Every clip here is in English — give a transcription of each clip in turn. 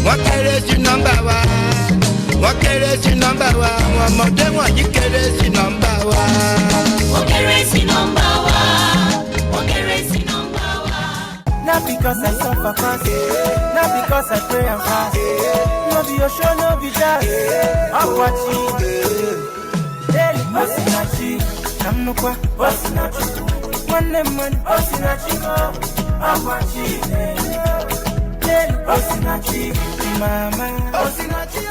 wọ́n kéré sí nọ́mbà wa. Wọ́n kéré sí nọ́mbà wa. Àwọn ọmọdé wọ̀nyí kéré sí nọ́mbà wa. Wọ́n kéré sí nọ́mbà wa. Wọ́n kéré sí nọ́mbà wa. Not because I suffer fast, not because I pray and fast. No be your show, no be jazz. I'm watching. Daily, Osinachi. I'm no qua, Osinachi. Man, Osinachi. I'm watching. Daily, Osinachi. Mama, Osinachi.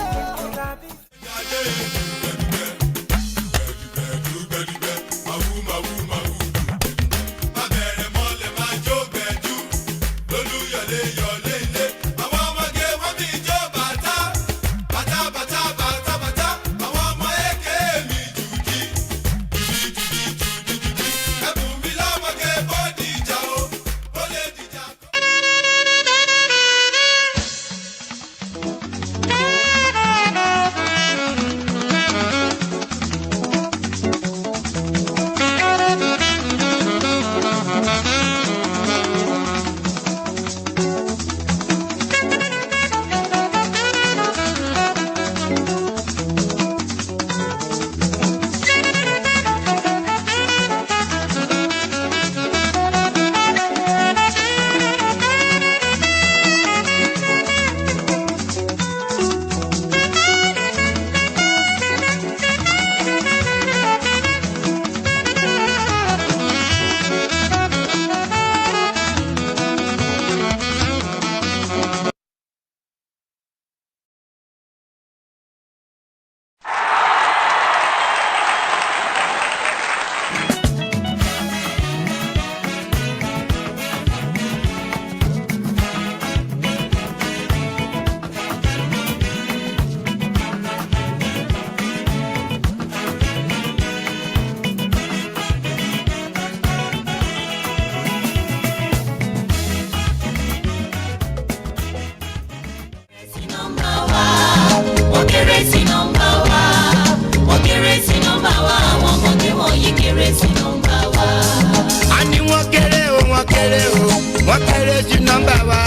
Wọ́n kéré sí nọ́mbà wa.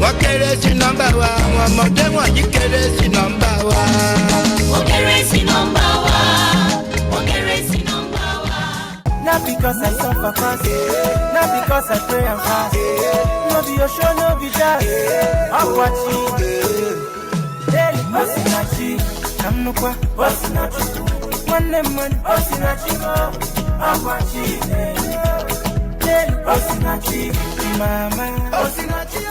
Wọ́n kéré sí nọ́mbà wa. Àwọn ọmọdé wọ̀nyí kéré sí nọ́mbà wa. Wọ́n kéré sí nọ́mbà wa. Wọ́n kéré sí nọ́mbà wa. Not because I suffer fast, not because I pray and fast. No be your show, no be jazz. I'm watching. Daily, Osinachi. I'm no qua, Osinachi. Man, Osinachi. I'm watching. Daily, Osinachi. Mama, Osinachi.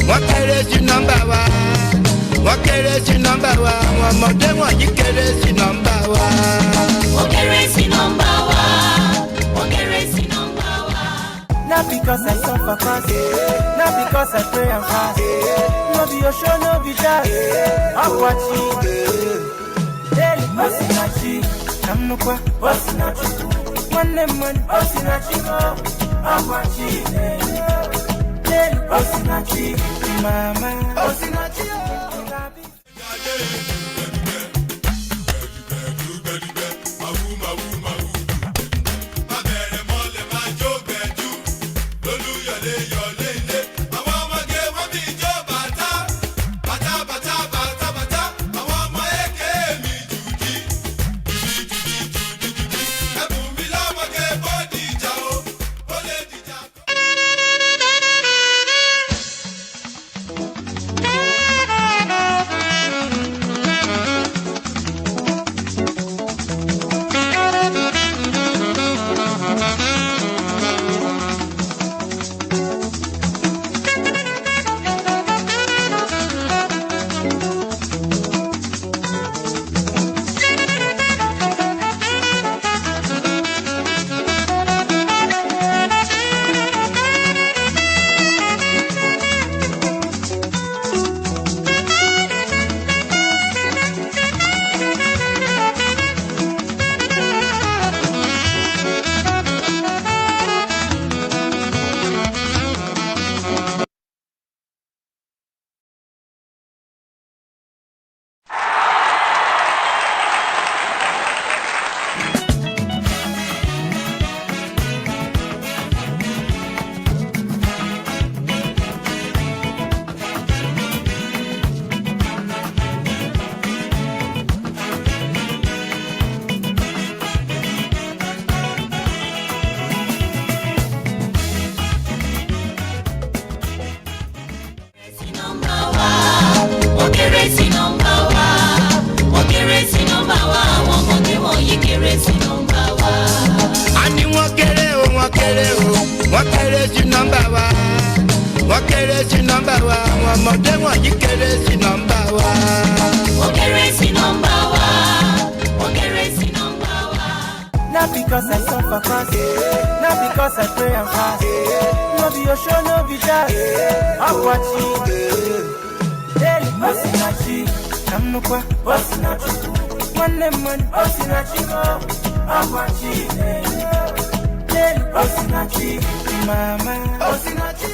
Wọ́n kéré sí nọ́mbà wa. Wọ́n kéré sí nọ́mbà wa. Àwọn ọmọdé wọ̀nyí kéré sí nọ́mbà wa. Wọ́n kéré sí suffer fast. Not because I pray and fast. No be your show, no be jazz. I'm watching. Daily, Osinachi. I'm no qua, Osinachi. Man, Osinachi. I'm watching. Daily, Osinachi. Mama, Osinachi. Not because I suffer fast, not because I pray and fast. No be your show, no be jazz. I'm watching. Daily, Osinachi. I'm no qua, Osinachi. Man, Osinachi. I'm watching. Daily, Osinachi. Mama, Osinachi.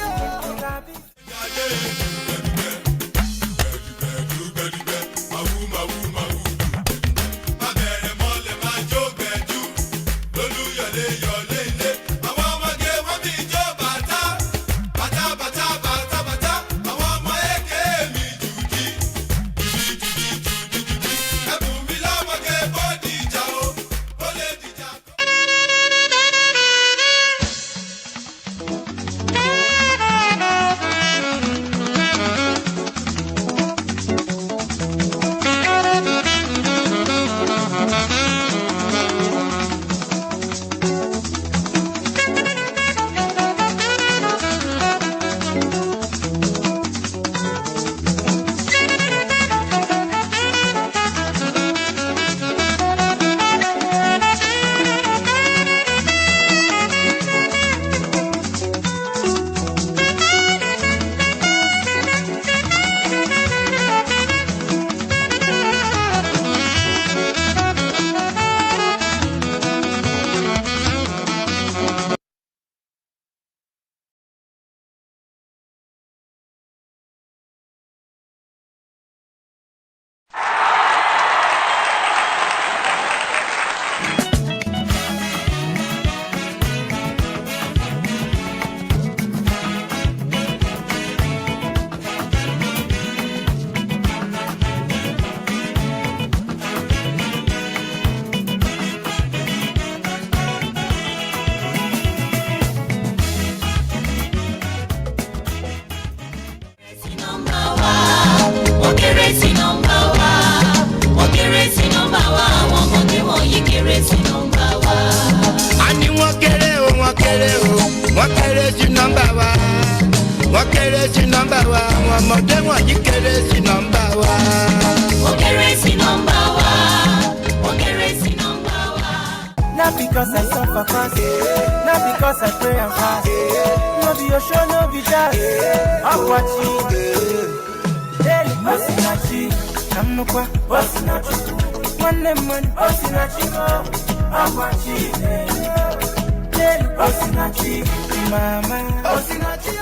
Not because I suffer fast, not because I pray and fast. No be your show, no be jazz. I'm watching. Daily, Osinachi. I'm no qua, Osinachi. One lemon, Osinachi. I'm watching. Daily, Osinachi. Mama, Osinachi.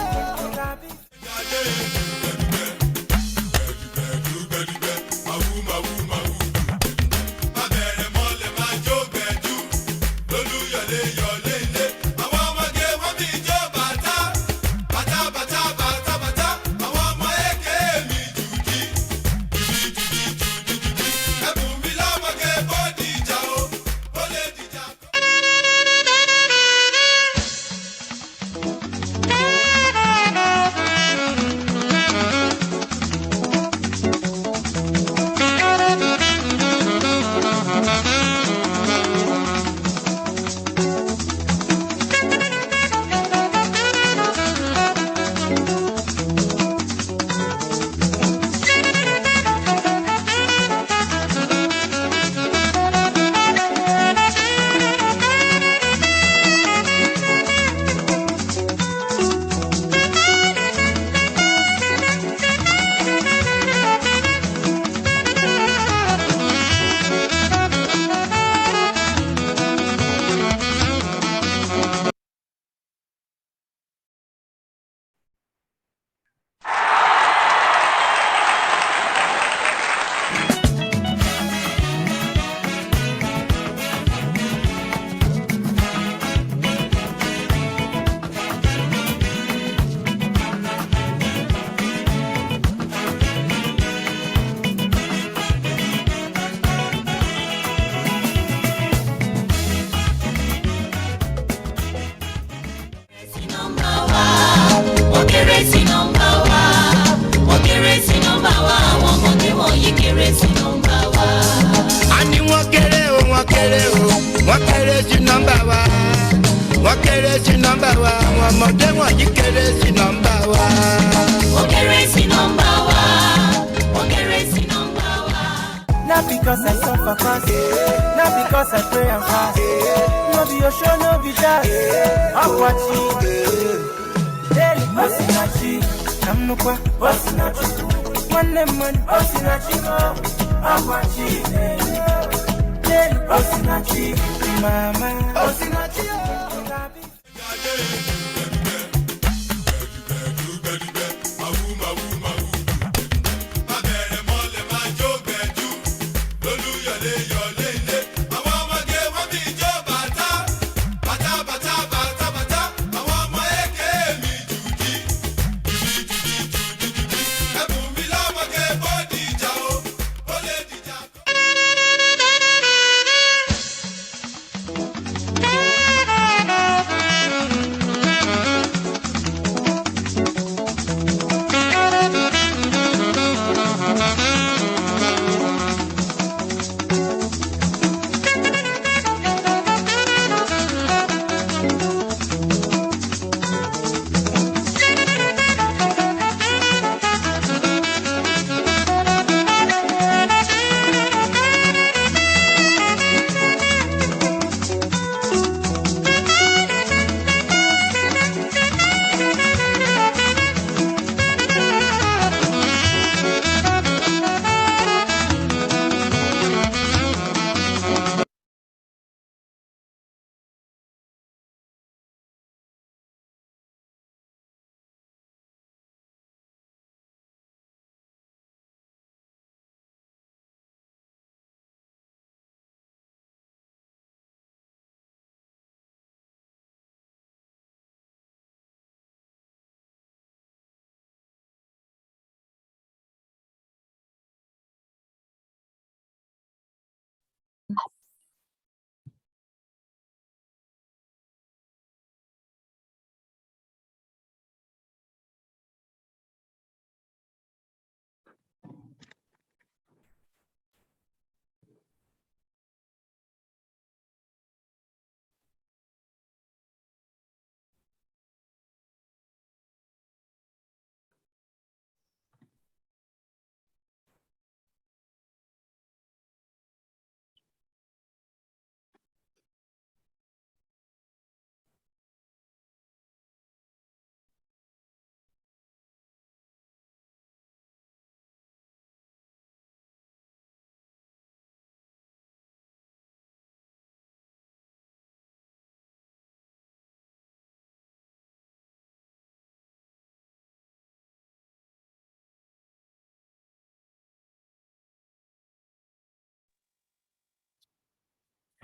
Not because I suffer fast, not because I pray and fast. No be your show, no be jazz. I'm watching. Daily, Osinachi. I'm no qua, Osinachi. One lemon, Osinachi. I'm watching. Daily, Osinachi. Mama, Osinachi.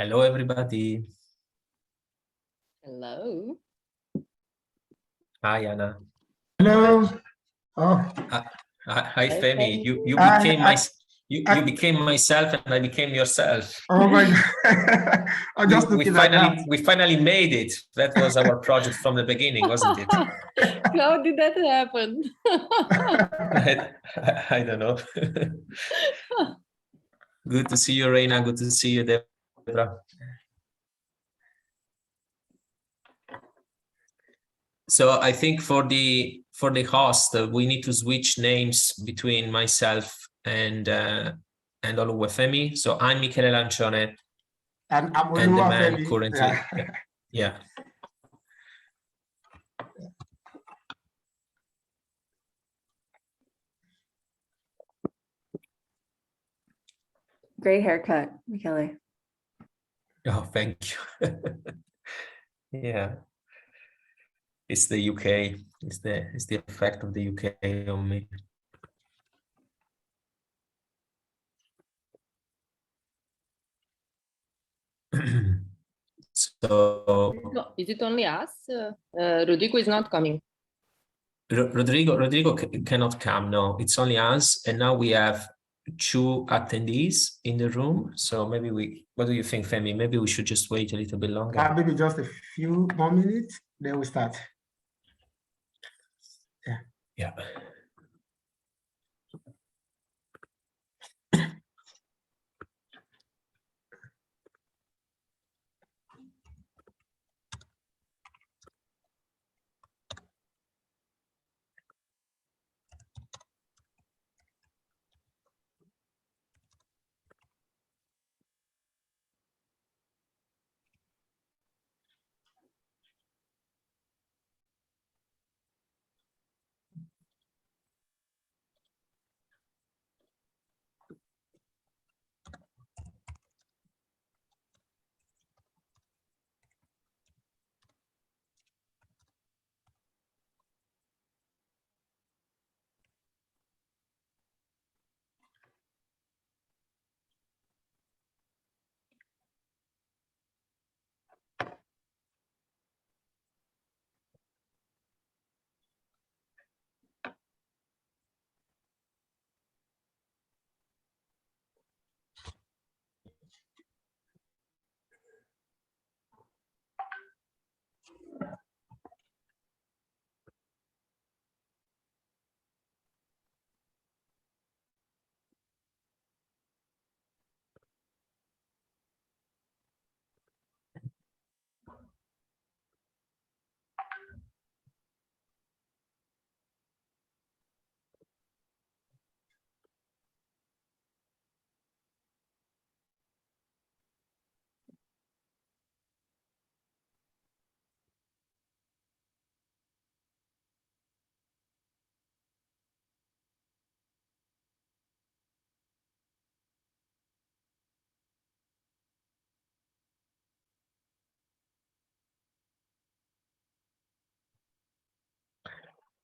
Hello, everybody. Hello. Hi, Anna. Hello. Oh, Hi, Hi, Femi. Femi. You I- became I- you became myself, and I became yourself. oh my God. I'm just looking at that. We finally made it. That was our project from the beginning, wasn't it? How did that happen? I don't know. Good to see you, Reina. Good to see you, Deborah. So I think for the host, we need to switch names between myself and Oluwafemi. So I'm Michele Lancione, And I'm and the Oluwa man Femi. currently, yeah. Great haircut, Michele. Oh, thank you. Yeah, it's the UK. It's the effect of the UK on me. So Is it only us? Rodrigo is not coming. Rodrigo cannot come. No, it's only us, and now we have 2 attendees in the room. So maybe what do you think, Femi? Maybe we should just wait a little bit longer. Maybe just a few more minutes, then we start. Yeah.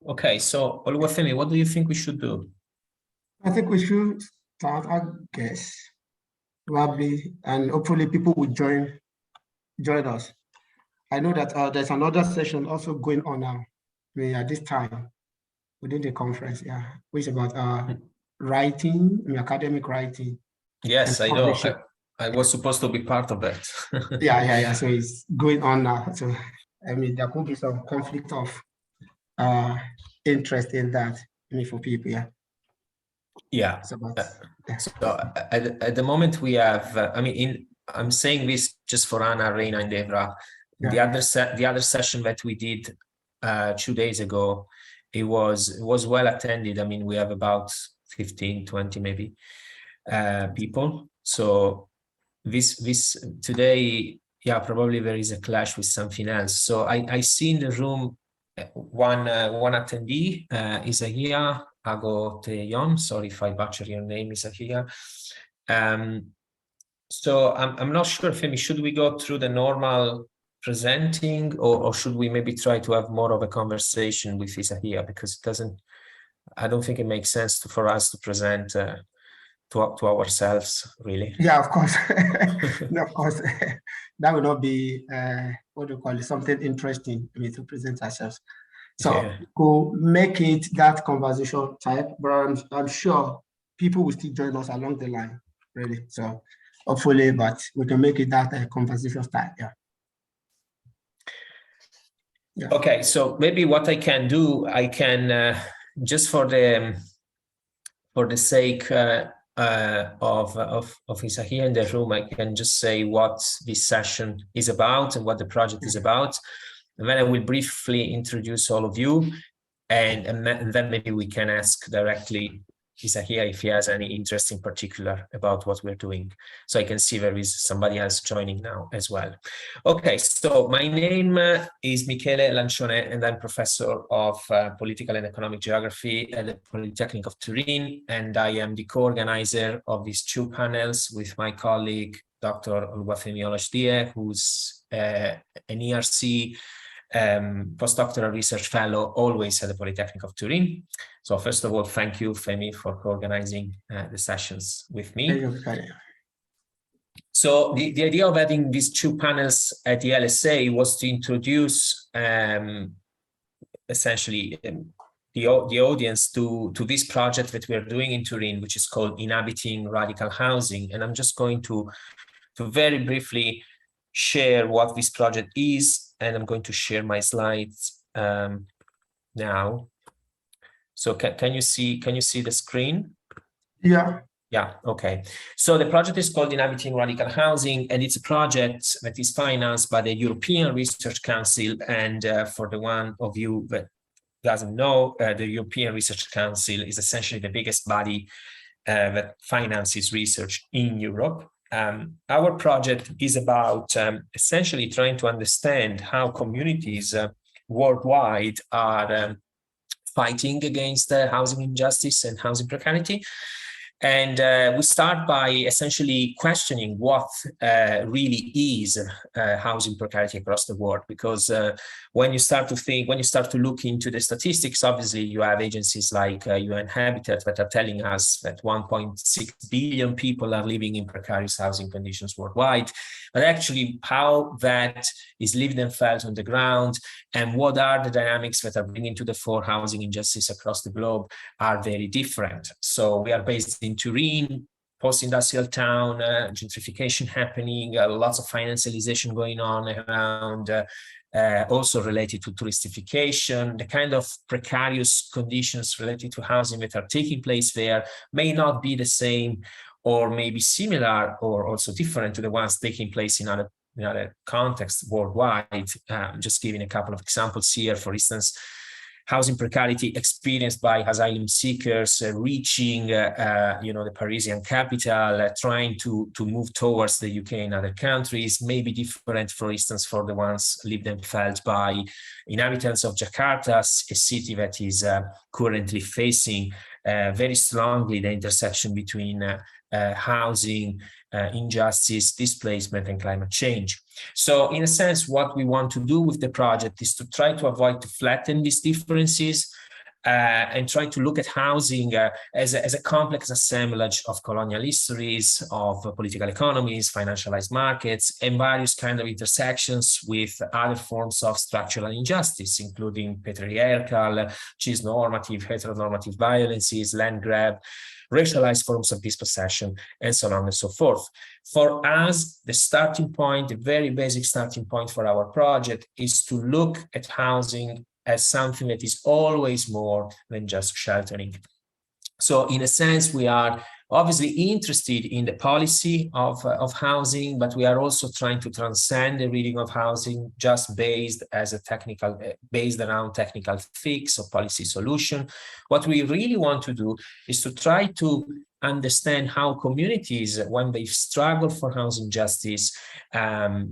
Okay, so Oluwafemi, what do you think we should do? I think we should start, I guess, probably, and hopefully people will join us. I know that there's another session also going on now, at this time within the conference, which is about writing, academic writing. Yes, and I know. publishing. I was supposed to be part of that. Yeah. So it's going on now. So there could be some conflict of interest in that. For people, Yeah. So at the moment we have, I'm saying this just for Anna, Reina, and Devra. The other session that we did 2 days ago, it was well attended. I mean, we have about 15, 20 maybe people. So this today, probably there is a clash with something else. So I see in the room one attendee, Isaiah Agoteyon. Sorry if I butcher your name, Isaiah. So I'm not sure, Femi, should we go through the normal presenting, or should we maybe try to have more of a conversation with Isaiah, because I don't think it makes sense for us to present to ourselves, really. Yeah, of course. No, of course. That would not be what do you call it, something interesting, I mean, to present ourselves. So Yeah. we'll make it that conversation type, but I'm sure people will still join us along the line, really. So hopefully, but we can make it that conversation style. Yeah. Yeah. Okay, so maybe what I can do, I can just for the sake of Isa here in the room, I can just say what this session is about and what the project is about, and then I will briefly introduce all of you, and then maybe we can ask directly Isa here if he has any interest in particular about what we're doing. So I can see there is somebody else joining now as well. Okay, so my name is Michele Lancione, and I'm professor of political and economic geography at the Polytechnic of Turin, and I am the co-organizer of these two panels with my colleague, Dr. Oluwafemi Olajide, who's an ERC postdoctoral research fellow, always at the Polytechnic of Turin. So first of all, thank you, Femi, for co-organizing the sessions with me. So the idea of having these two panels at the LSA was to introduce essentially the audience to this project that we are doing in Turin, which is called Inhabiting Radical Housing. And I'm just going to very briefly share what this project is, and I'm going to share my slides now. So can you see the screen? Yeah. Yeah, okay. So the project is called Inhabiting Radical Housing, and it's a project that is financed by the European Research Council. And for the one of you that doesn't know, the European Research Council is essentially the biggest body that finances research in Europe. Our project is about essentially trying to understand how communities worldwide are fighting against housing injustice and housing precarity. And we start by essentially questioning what really is housing precarity across the world, because when you start to look into the statistics, obviously you have agencies like UN Habitat that are telling us that 1.6 billion people are living in precarious housing conditions worldwide. But actually how that is lived and felt on the ground, and what are the dynamics that are bringing to the fore housing injustice across the globe are very different. So we are based in Turin, post-industrial town, gentrification happening, lots of financialization going on around, also related to touristification. The kind of precarious conditions related to housing that are taking place there may not be the same, or maybe similar, or also different to the ones taking place in other contexts worldwide. Just giving a couple of examples here. For instance, housing precarity experienced by asylum seekers reaching, the Parisian capital, trying to move towards the UK and other countries, may be different, for instance, for the ones lived and felt by inhabitants of Jakarta, a city that is currently facing very strongly the intersection between housing, injustice, displacement, and climate change. So in a sense, what we want to do with the project is to try to avoid to flatten these differences and try to look at housing as a complex assemblage of colonial histories, of political economies, financialized markets, and various kinds of intersections with other forms of structural injustice, including patriarchal, cis-normative, heteronormative violences, land grab, racialized forms of dispossession, and so on and so forth. For us, the starting point, the very basic starting point for our project is to look at housing as something that is always more than just sheltering. So in a sense, we are obviously interested in the policy of housing, but we are also trying to transcend the reading of housing just based around technical fix or policy solution. What we really want to do is to try to understand how communities, when they struggle for housing justice,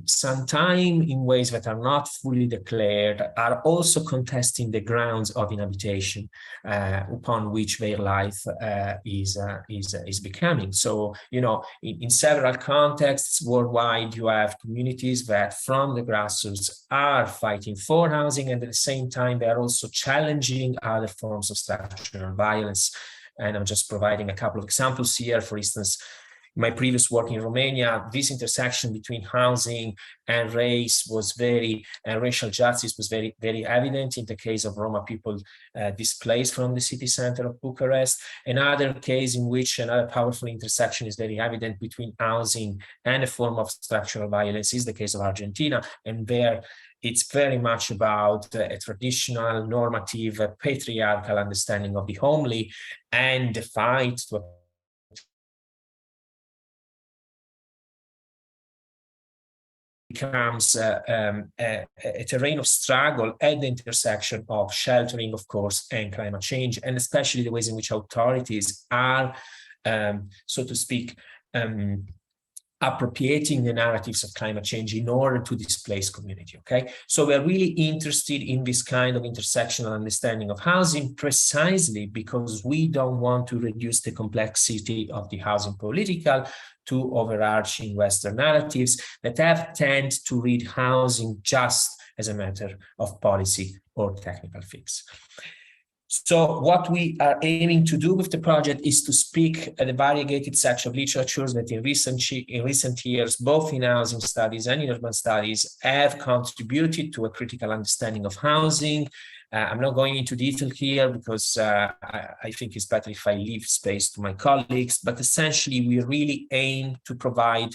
sometimes in ways that are not fully declared, are also contesting the grounds of inhabitation upon which their life is becoming. So, in several contexts worldwide, you have communities that from the grassroots are fighting for housing, and at the same time, they are also challenging other forms of structural violence. And I'm just providing a couple of examples here. For instance, my previous work in Romania, this intersection between housing and race was and racial justice was very, very evident in the case of Roma people displaced from the city center of Bucharest. Another case in which another powerful intersection is very evident between housing and a form of structural violence is the case of Argentina. And there it's very much about a traditional, normative, patriarchal understanding of the homely and the fight to becomes a terrain of struggle at the intersection of sheltering, of course, and climate change, and especially the ways in which authorities are, so to speak, appropriating the narratives of climate change in order to displace community, okay? So we're really interested in this kind of intersectional understanding of housing precisely because we don't want to reduce the complexity of the housing political to overarching Western narratives that tend to read housing just as a matter of policy or technical fix. So what we are aiming to do with the project is to speak at a variegated set of literatures that in recent years, both in housing studies and in urban studies, have contributed to a critical understanding of housing. I'm not going into detail here because I think it's better if I leave space to my colleagues, but essentially we really aim to provide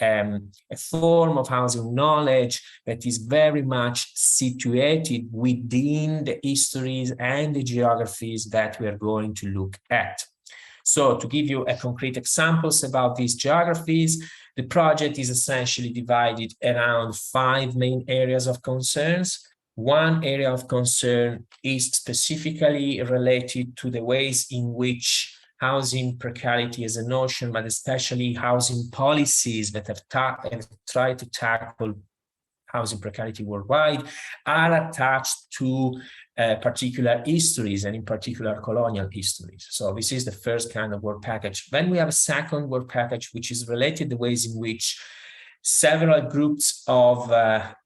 a form of housing knowledge that is very much situated within the histories and the geographies that we are going to look at. So to give you a concrete examples about these geographies, the project is essentially divided around 5 main areas of concerns. One area of concern is specifically related to the ways in which housing precarity as a notion, but especially housing policies that have tried to tackle housing precarity worldwide are attached to particular histories, and in particular colonial histories. So this is the first kind of work package. Then we have a second work package, which is related to the ways in which several groups of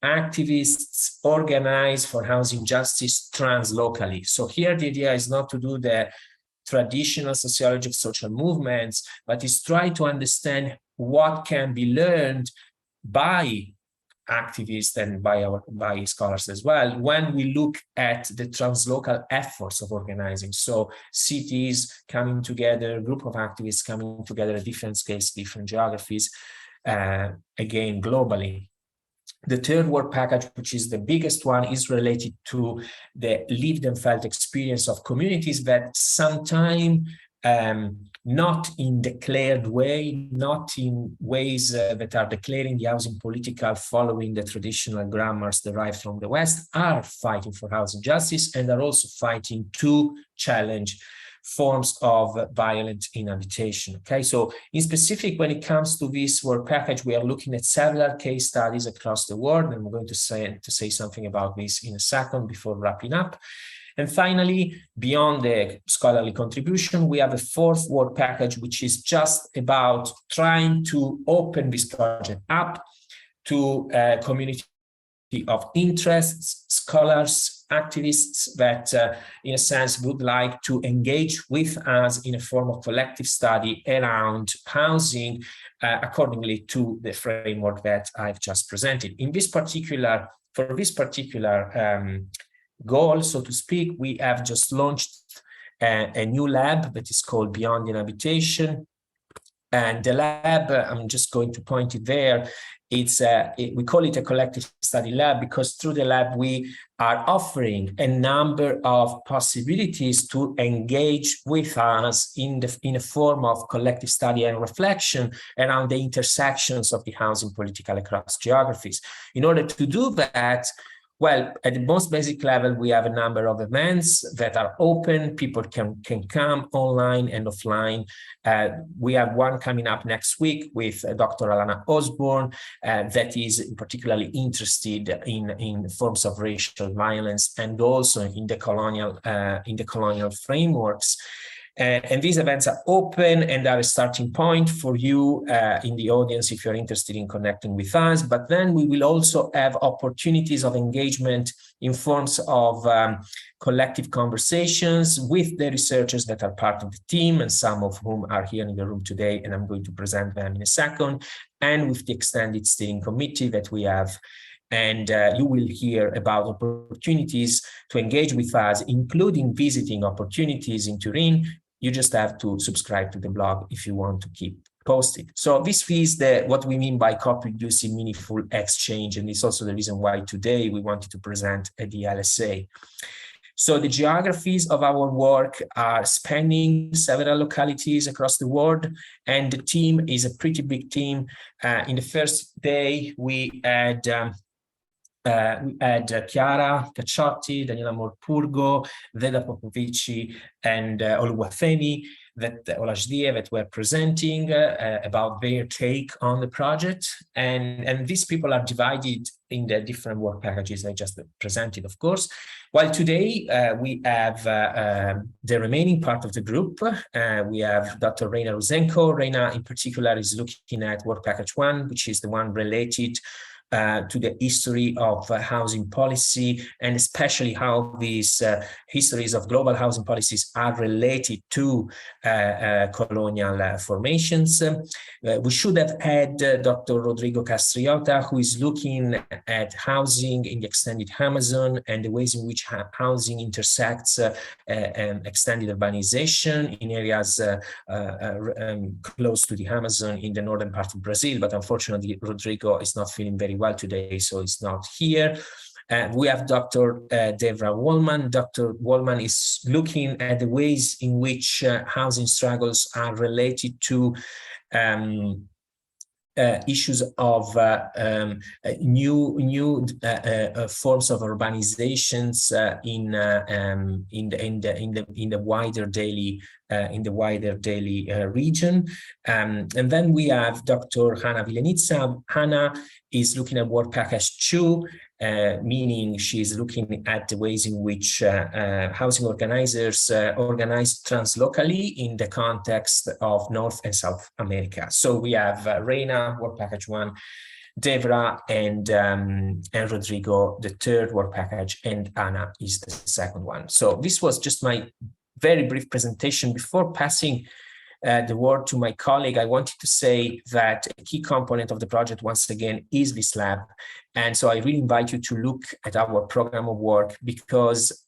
activists organize for housing justice translocally. So here the idea is not to do the traditional sociology of social movements, but is try to understand what can be learned by activists and by scholars as well when we look at the translocal efforts of organizing. So cities coming together, a group of activists coming together at different scales, different geographies, again, globally. The third work package, which is the biggest one, is related to the lived and felt experience of communities that sometimes not in declared way, not in ways that are declaring the housing political following the traditional grammars derived from the West, are fighting for housing justice and are also fighting to challenge forms of violent inhabitation. Okay, so in specific, when it comes to this work package, we are looking at several case studies across the world, and I'm going to say something about this in a second before wrapping up. And finally, beyond the scholarly contribution, we have a fourth work package, which is just about trying to open this project up to a community of interests, scholars, activists that, in a sense, would like to engage with us in a form of collective study around housing, accordingly to the framework that I've just presented. In this particular, for this particular goal, so to speak, we have just launched a new lab that is called Beyond Inhabitation. And the lab, I'm just going to point it there, we call it a collective study lab because through the lab we are offering a number of possibilities to engage with us in a form of collective study and reflection around the intersections of the housing political across geographies. In order to do that, well, at the most basic level, we have a number of events that are open. People can come online and offline. We have one coming up next week with Dr. Alana Osborne that is particularly interested in forms of racial violence and also in the colonial frameworks. And these events are open and are a starting point for you in the audience if you're interested in connecting with us. But then we will also have opportunities of engagement in forms of collective conversations with the researchers that are part of the team, and some of whom are here in the room today, and I'm going to present them in a second, and with the extended steering committee that we have. And you will hear about opportunities to engage with us, including visiting opportunities in Turin. You just have to subscribe to the blog if you want to keep posted. So this is what we mean by co-producing meaningful exchange, and it's also the reason why today we wanted to present at the LSA. So the geographies of our work are spanning several localities across the world, and the team is a pretty big team. In the first day, we had Chiara Cacciotti, Daniela Morpurgo, Veda Popovici, and Oluwafemi that were presenting about their take on the project. And these people are divided in the different work packages I just presented, of course. While today we have the remaining part of the group. We have Dr. Reina Ruzenko. Reina in particular is looking at work package 1, which is the one related to the history of housing policy, and especially how these histories of global housing policies are related to colonial formations. We should have had Dr. Rodrigo Castriota, who is looking at housing in the extended Amazon and the ways in which housing intersects extended urbanization in areas close to the Amazon in the northern part of Brazil. But unfortunately, Rodrigo is not feeling very well today, so it's not here. We have Dr. Devra Wallman. Dr. Wallman is looking at the ways in which housing struggles are related to issues of new forms of urbanizations in the wider Delhi region, and then we have Dr. Hanna Vilenitsa. Hanna is looking at work package 2, meaning she's looking at the ways in which housing organizers organize translocally in the context of North and South America. So we have Reina, work package 1, Devra, and Rodrigo, the third work package, and Anna is the second one. So this was just my very brief presentation. Before passing the word to my colleague, I wanted to say that a key component of the project, once again, is this lab. And so I really invite you to look at our program of work, because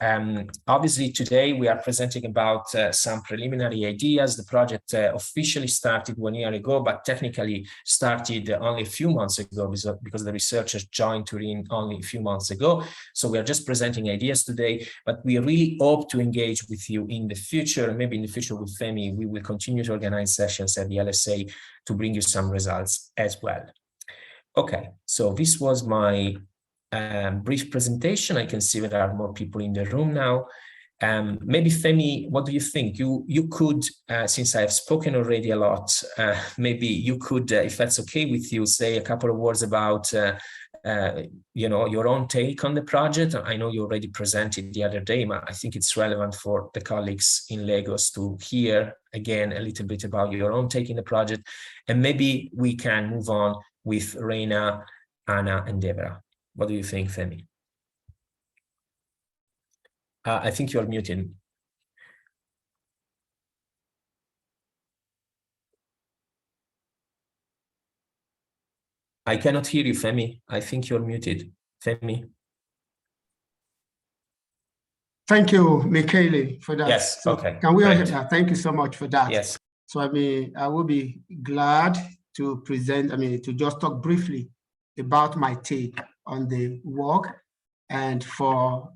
obviously today we are presenting about some preliminary ideas. The project officially started 1 year ago, but technically started only a few months ago because the researchers joined Turin only a few months ago. So we are just presenting ideas today, but we really hope to engage with you in the future. Maybe in the future with Femi, we will continue to organize sessions at the LSA to bring you some results as well. Okay, so this was my brief presentation. I can see that there are more people in the room now. Maybe Femi, what do you think? You could, since I have spoken already a lot, maybe you could, if that's okay with you, say a couple of words about your own take on the project. I know you already presented the other day, but I think it's relevant for the colleagues in Lagos to hear again a little bit about your own take in the project, and maybe we can move on with Reina, Anna, and Devra. What do you think, Femi? I think you're muted. I cannot hear you, Femi. I think you're muted, Femi. Thank you, Michele, for that. Yes, so okay. Can we all great. hear that? Thank you so much for that. Yes. So, I will be glad to present, to just talk briefly about my take on the work, and for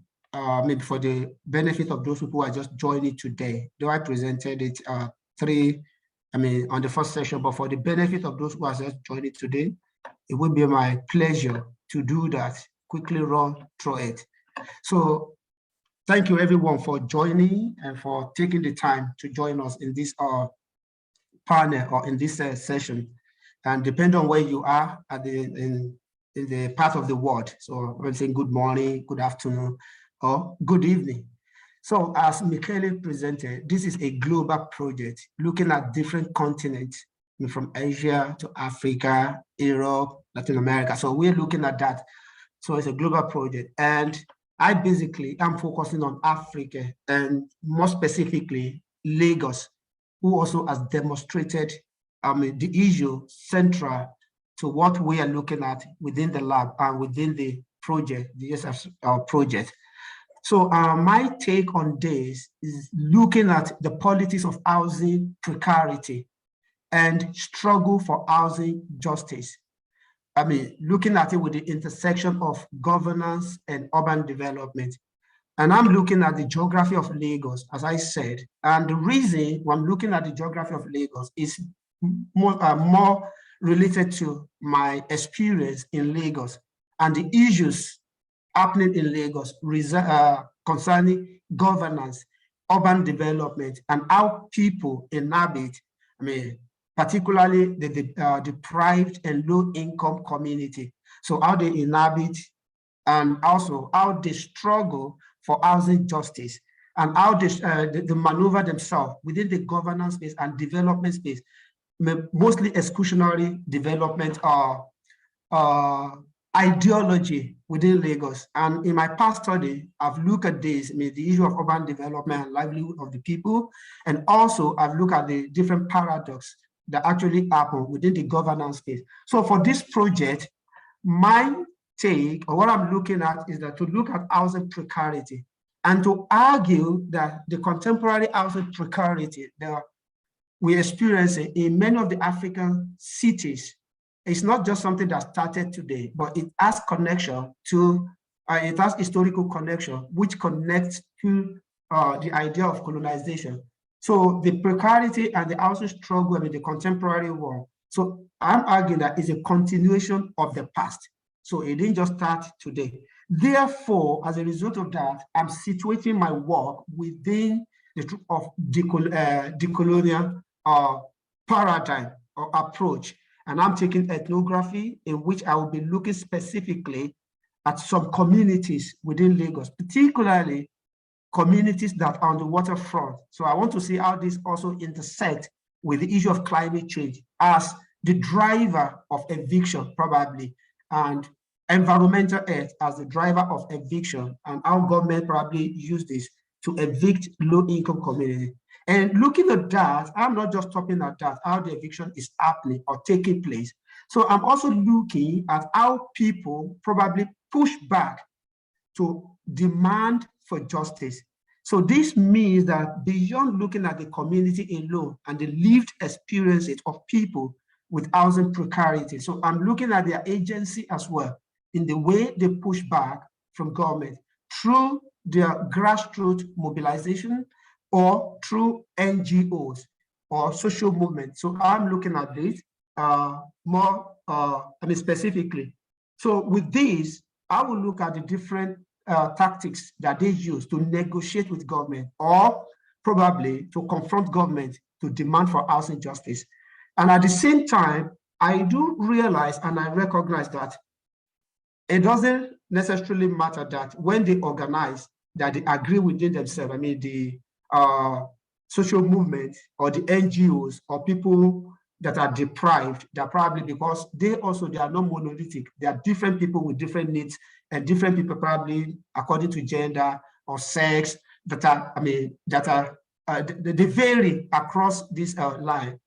maybe for the benefit of those who are just joining today. Though I presented it on the first session, but for the benefit of those who are just joining today, it will be my pleasure to do that, quickly run through it. So thank you everyone for joining and for taking the time to join us in this panel or in this session. And depending on where you are at in the part of the world, so I'm saying good morning, good afternoon, or good evening. So as Michele presented, this is a global project looking at different continents, from Asia to Africa, Europe, Latin America. So we're looking at that. So it's a global project. And I basically am focusing on Africa and more specifically Lagos, who also has demonstrated the issue central to what we are looking at within the lab and within the project, the SF project. So my take on this is looking at the politics of housing precarity and struggle for housing justice. I mean, looking at it with the intersection of governance and urban development. And I'm looking at the geography of Lagos, as I said. And the reason I'm looking at the geography of Lagos is more related to my experience in Lagos and the issues happening in Lagos concerning governance, urban development, and how people inhabit, I mean, particularly the deprived and low-income community. So how they inhabit and also how they struggle for housing justice and how they maneuver themselves within the governance space and development space, mostly exclusionary development ideology within Lagos. And in my past study, I've looked at this, I mean, the issue of urban development and livelihood of the people, and also I've looked at the different paradoxes that actually happen within the governance space. So for this project, my take, or what I'm looking at, is that to look at housing precarity and to argue that the contemporary housing precarity that we experience in many of the African cities, it's not just something that started today, but it has connection to, it has historical connection, which connects to the idea of colonization. So the precarity and the housing struggle with the contemporary world. So I'm arguing that it's a continuation of the past. So it didn't just start today. Therefore, as a result of that, I'm situating my work within the truth of decolonial paradigm or approach. And I'm taking ethnography, in which I will be looking specifically at some communities within Lagos, particularly communities that are on the waterfront. So I want to see how this also intersects with the issue of climate change as the driver of eviction, probably, and environmental health as the driver of eviction, and how government probably use this to evict low-income communities. And looking at that, I'm not just talking at that, how the eviction is happening or taking place. So I'm also looking at how people probably push back to demand for justice. So this means that beyond looking at the community alone and the lived experiences of people with housing precarity, so I'm looking at their agency as well in the way they push back from government through their grassroots mobilization or through NGOs or social movements. So I'm looking at this specifically. So with this, I will look at the different tactics that they use to negotiate with government or probably to confront government to demand for housing justice. And at the same time, I do realize and I recognize that it doesn't necessarily matter that when they organize, that they agree within themselves. I mean, the social movement or the NGOs or people that are deprived, they're probably because they are not monolithic. There are different people with different needs and different people probably according to gender or sex that are, they vary across this line.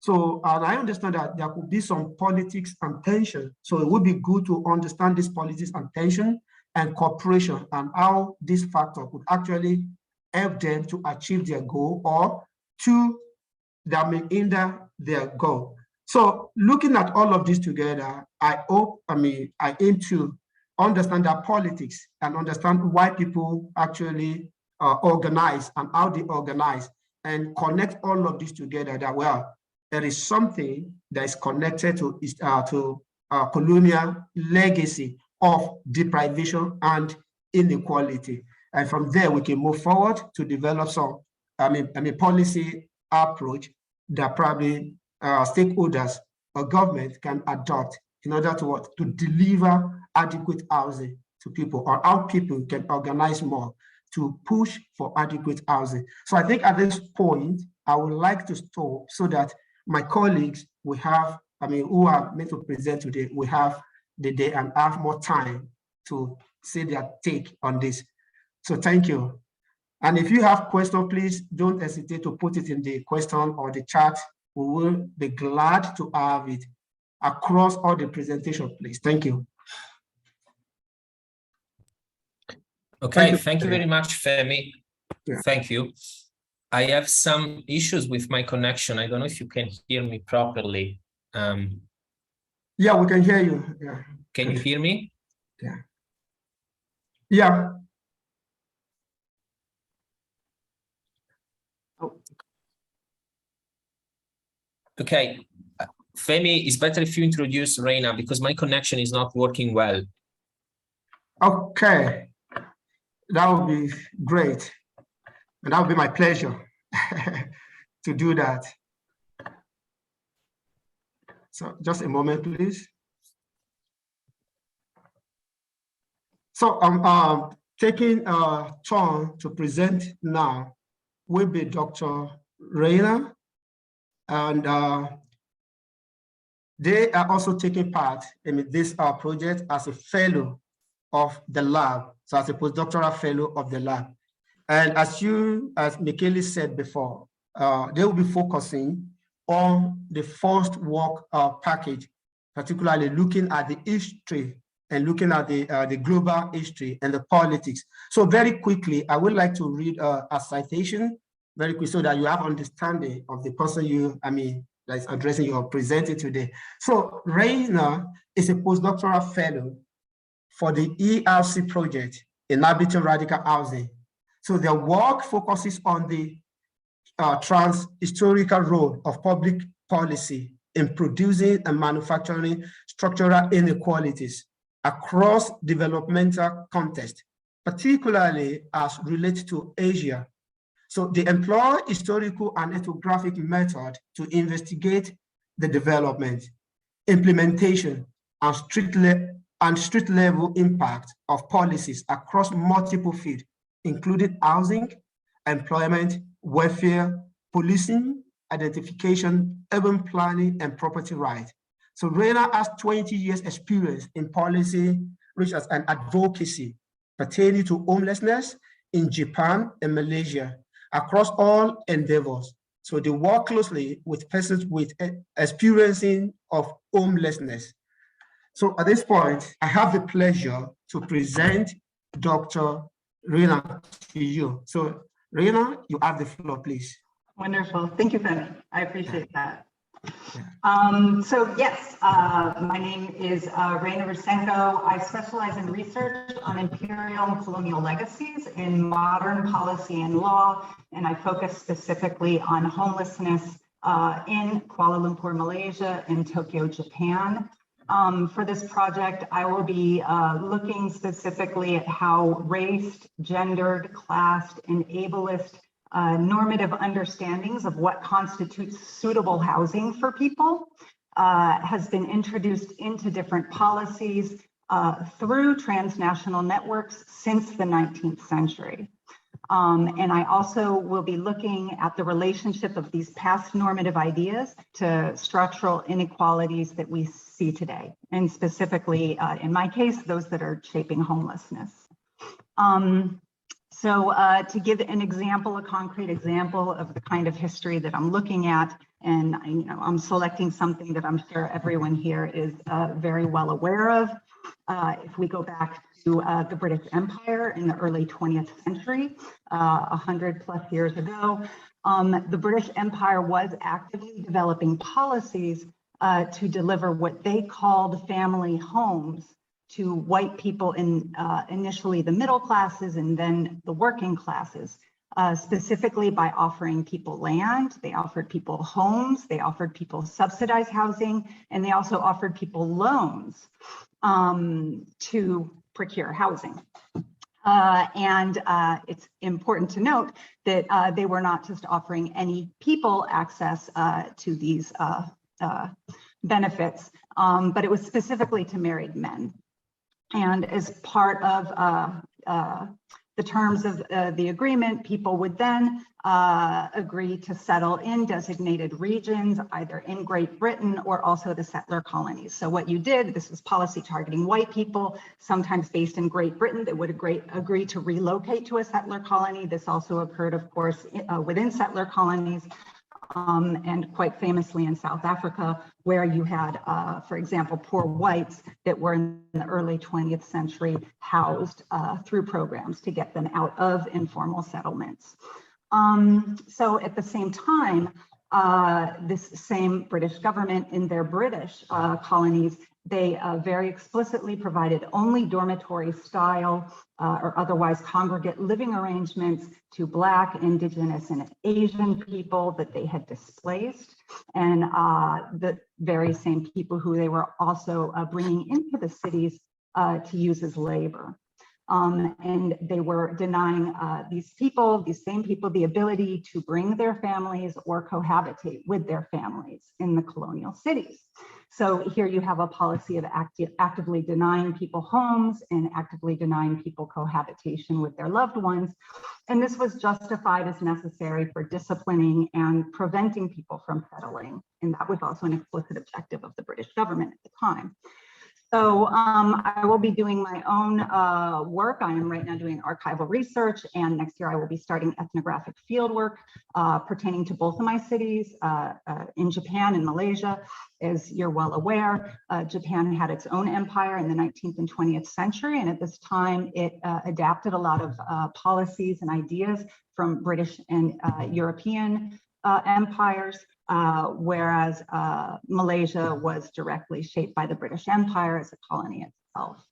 So and I understand that there could be some politics and tension. So it would be good to understand this politics and tension and cooperation and how this factor could actually help them to achieve their goal or to that may hinder their goal. So looking at all of this together, I aim to understand that politics and understand why people actually organize and how they organize and connect all of this together that, well, there is something that is connected to colonial legacy of deprivation and inequality. And from there, we can move forward to develop some, policy approach that probably stakeholders or government can adopt in order to deliver adequate housing to people, or how people can organize more to push for adequate housing. So I think at this point, I would like to stop so that my colleagues will have, who are meant to present today, will have the day and have more time to say their take on this. So thank you. And if you have questions, please don't hesitate to put it in the question or the chat. We will be glad to have it across all the presentation, please. Thank you. Okay, thank you very much, Femi. Yeah. Thank you. I have some issues with my connection. I don't know if you can hear me properly. Yeah, we can hear you. Yeah. Can you hear me? Yeah. Yeah. Okay. Femi, it's better if you introduce Reina because my connection is not working well. Okay. That would be great. And that would be my pleasure to do that. So just a moment, please. So I'm taking a turn to present now will be Dr. Reina, and they are also taking part in this project as a fellow of the lab, so as a postdoctoral fellow of the lab. And as Michele said before, they will be focusing on the first work package, particularly looking at the history and looking at the global history and the politics. So very quickly, I would like to read a citation very quick so that you have understanding of the person that is addressing you or presenting today. So Reina is a postdoctoral fellow for the ERC project, Inhabiting Radical Housing. So their work focuses on the trans-historical role of public policy in producing and manufacturing structural inequalities across developmental context, particularly as related to Asia. So they employ historical and ethnographic method to investigate the development, implementation, and street level impact of policies across multiple fields, including housing, employment, welfare, policing, identification, urban planning, and property rights. So Reina has 20 years experience in policy research and advocacy pertaining to homelessness in Japan and Malaysia across all endeavors. So they work closely with persons with experiencing of homelessness. So at this point, I have the pleasure to present Dr. Reina to you. So Reina, you have the floor, please. Wonderful. Thank you, Femi. I appreciate that. So yes, my name is Reina Rusenko. I specialize in research on imperial and colonial legacies in modern policy and law, and I focus specifically on homelessness in Kuala Lumpur, Malaysia, and Tokyo, Japan. For this project, I will be looking specifically at how race, gendered, classed, and ableist normative understandings of what constitutes suitable housing for people has been introduced into different policies through transnational networks since the 19th century. And I also will be looking at the relationship of these past normative ideas to structural inequalities that we see today, and specifically, in my case, those that are shaping homelessness. So to give an example, a concrete example of the kind of history that I'm looking at, and I'm selecting something that I'm sure everyone here is very well aware of. If we go back to the British Empire in the early 20th century, 100+ years ago, the British Empire was actively developing policies to deliver what they called family homes to white people in initially the middle classes and then the working classes, specifically by offering people land. They offered people homes, they offered people subsidized housing, and they also offered people loans to procure housing. And it's important to note that they were not just offering any people access to these benefits, but it was specifically to married men. And as part of the terms of the agreement, people would then agree to settle in designated regions, either in Great Britain or also the settler colonies. So what you did, this was policy targeting white people, sometimes based in Great Britain, that would agree to relocate to a settler colony. This also occurred, of course, within settler colonies. And quite famously in South Africa, where you had, for example, poor whites that were in the early 20th century housed through programs to get them out of informal settlements. So at the same time, this same British government in their British colonies, they very explicitly provided only dormitory style or otherwise congregate living arrangements to Black, Indigenous, and Asian people that they had displaced, and the very same people who they were also bringing into the cities to use as labor. And they were denying these same people, the ability to bring their families or cohabitate with their families in the colonial cities. So here you have a policy of actively denying people homes and actively denying people cohabitation with their loved ones. And this was justified as necessary for disciplining and preventing people from settling. And that was also an explicit objective of the British government at the time. So I will be doing my own work. I am right now doing archival research, and next year I will be starting ethnographic field work pertaining to both of my cities in Japan and Malaysia. As you're well aware, Japan had its own empire in the 19th and 20th century, and at this time it adapted a lot of policies and ideas from British and European empires. Whereas Malaysia was directly shaped by the British Empire as a colony itself.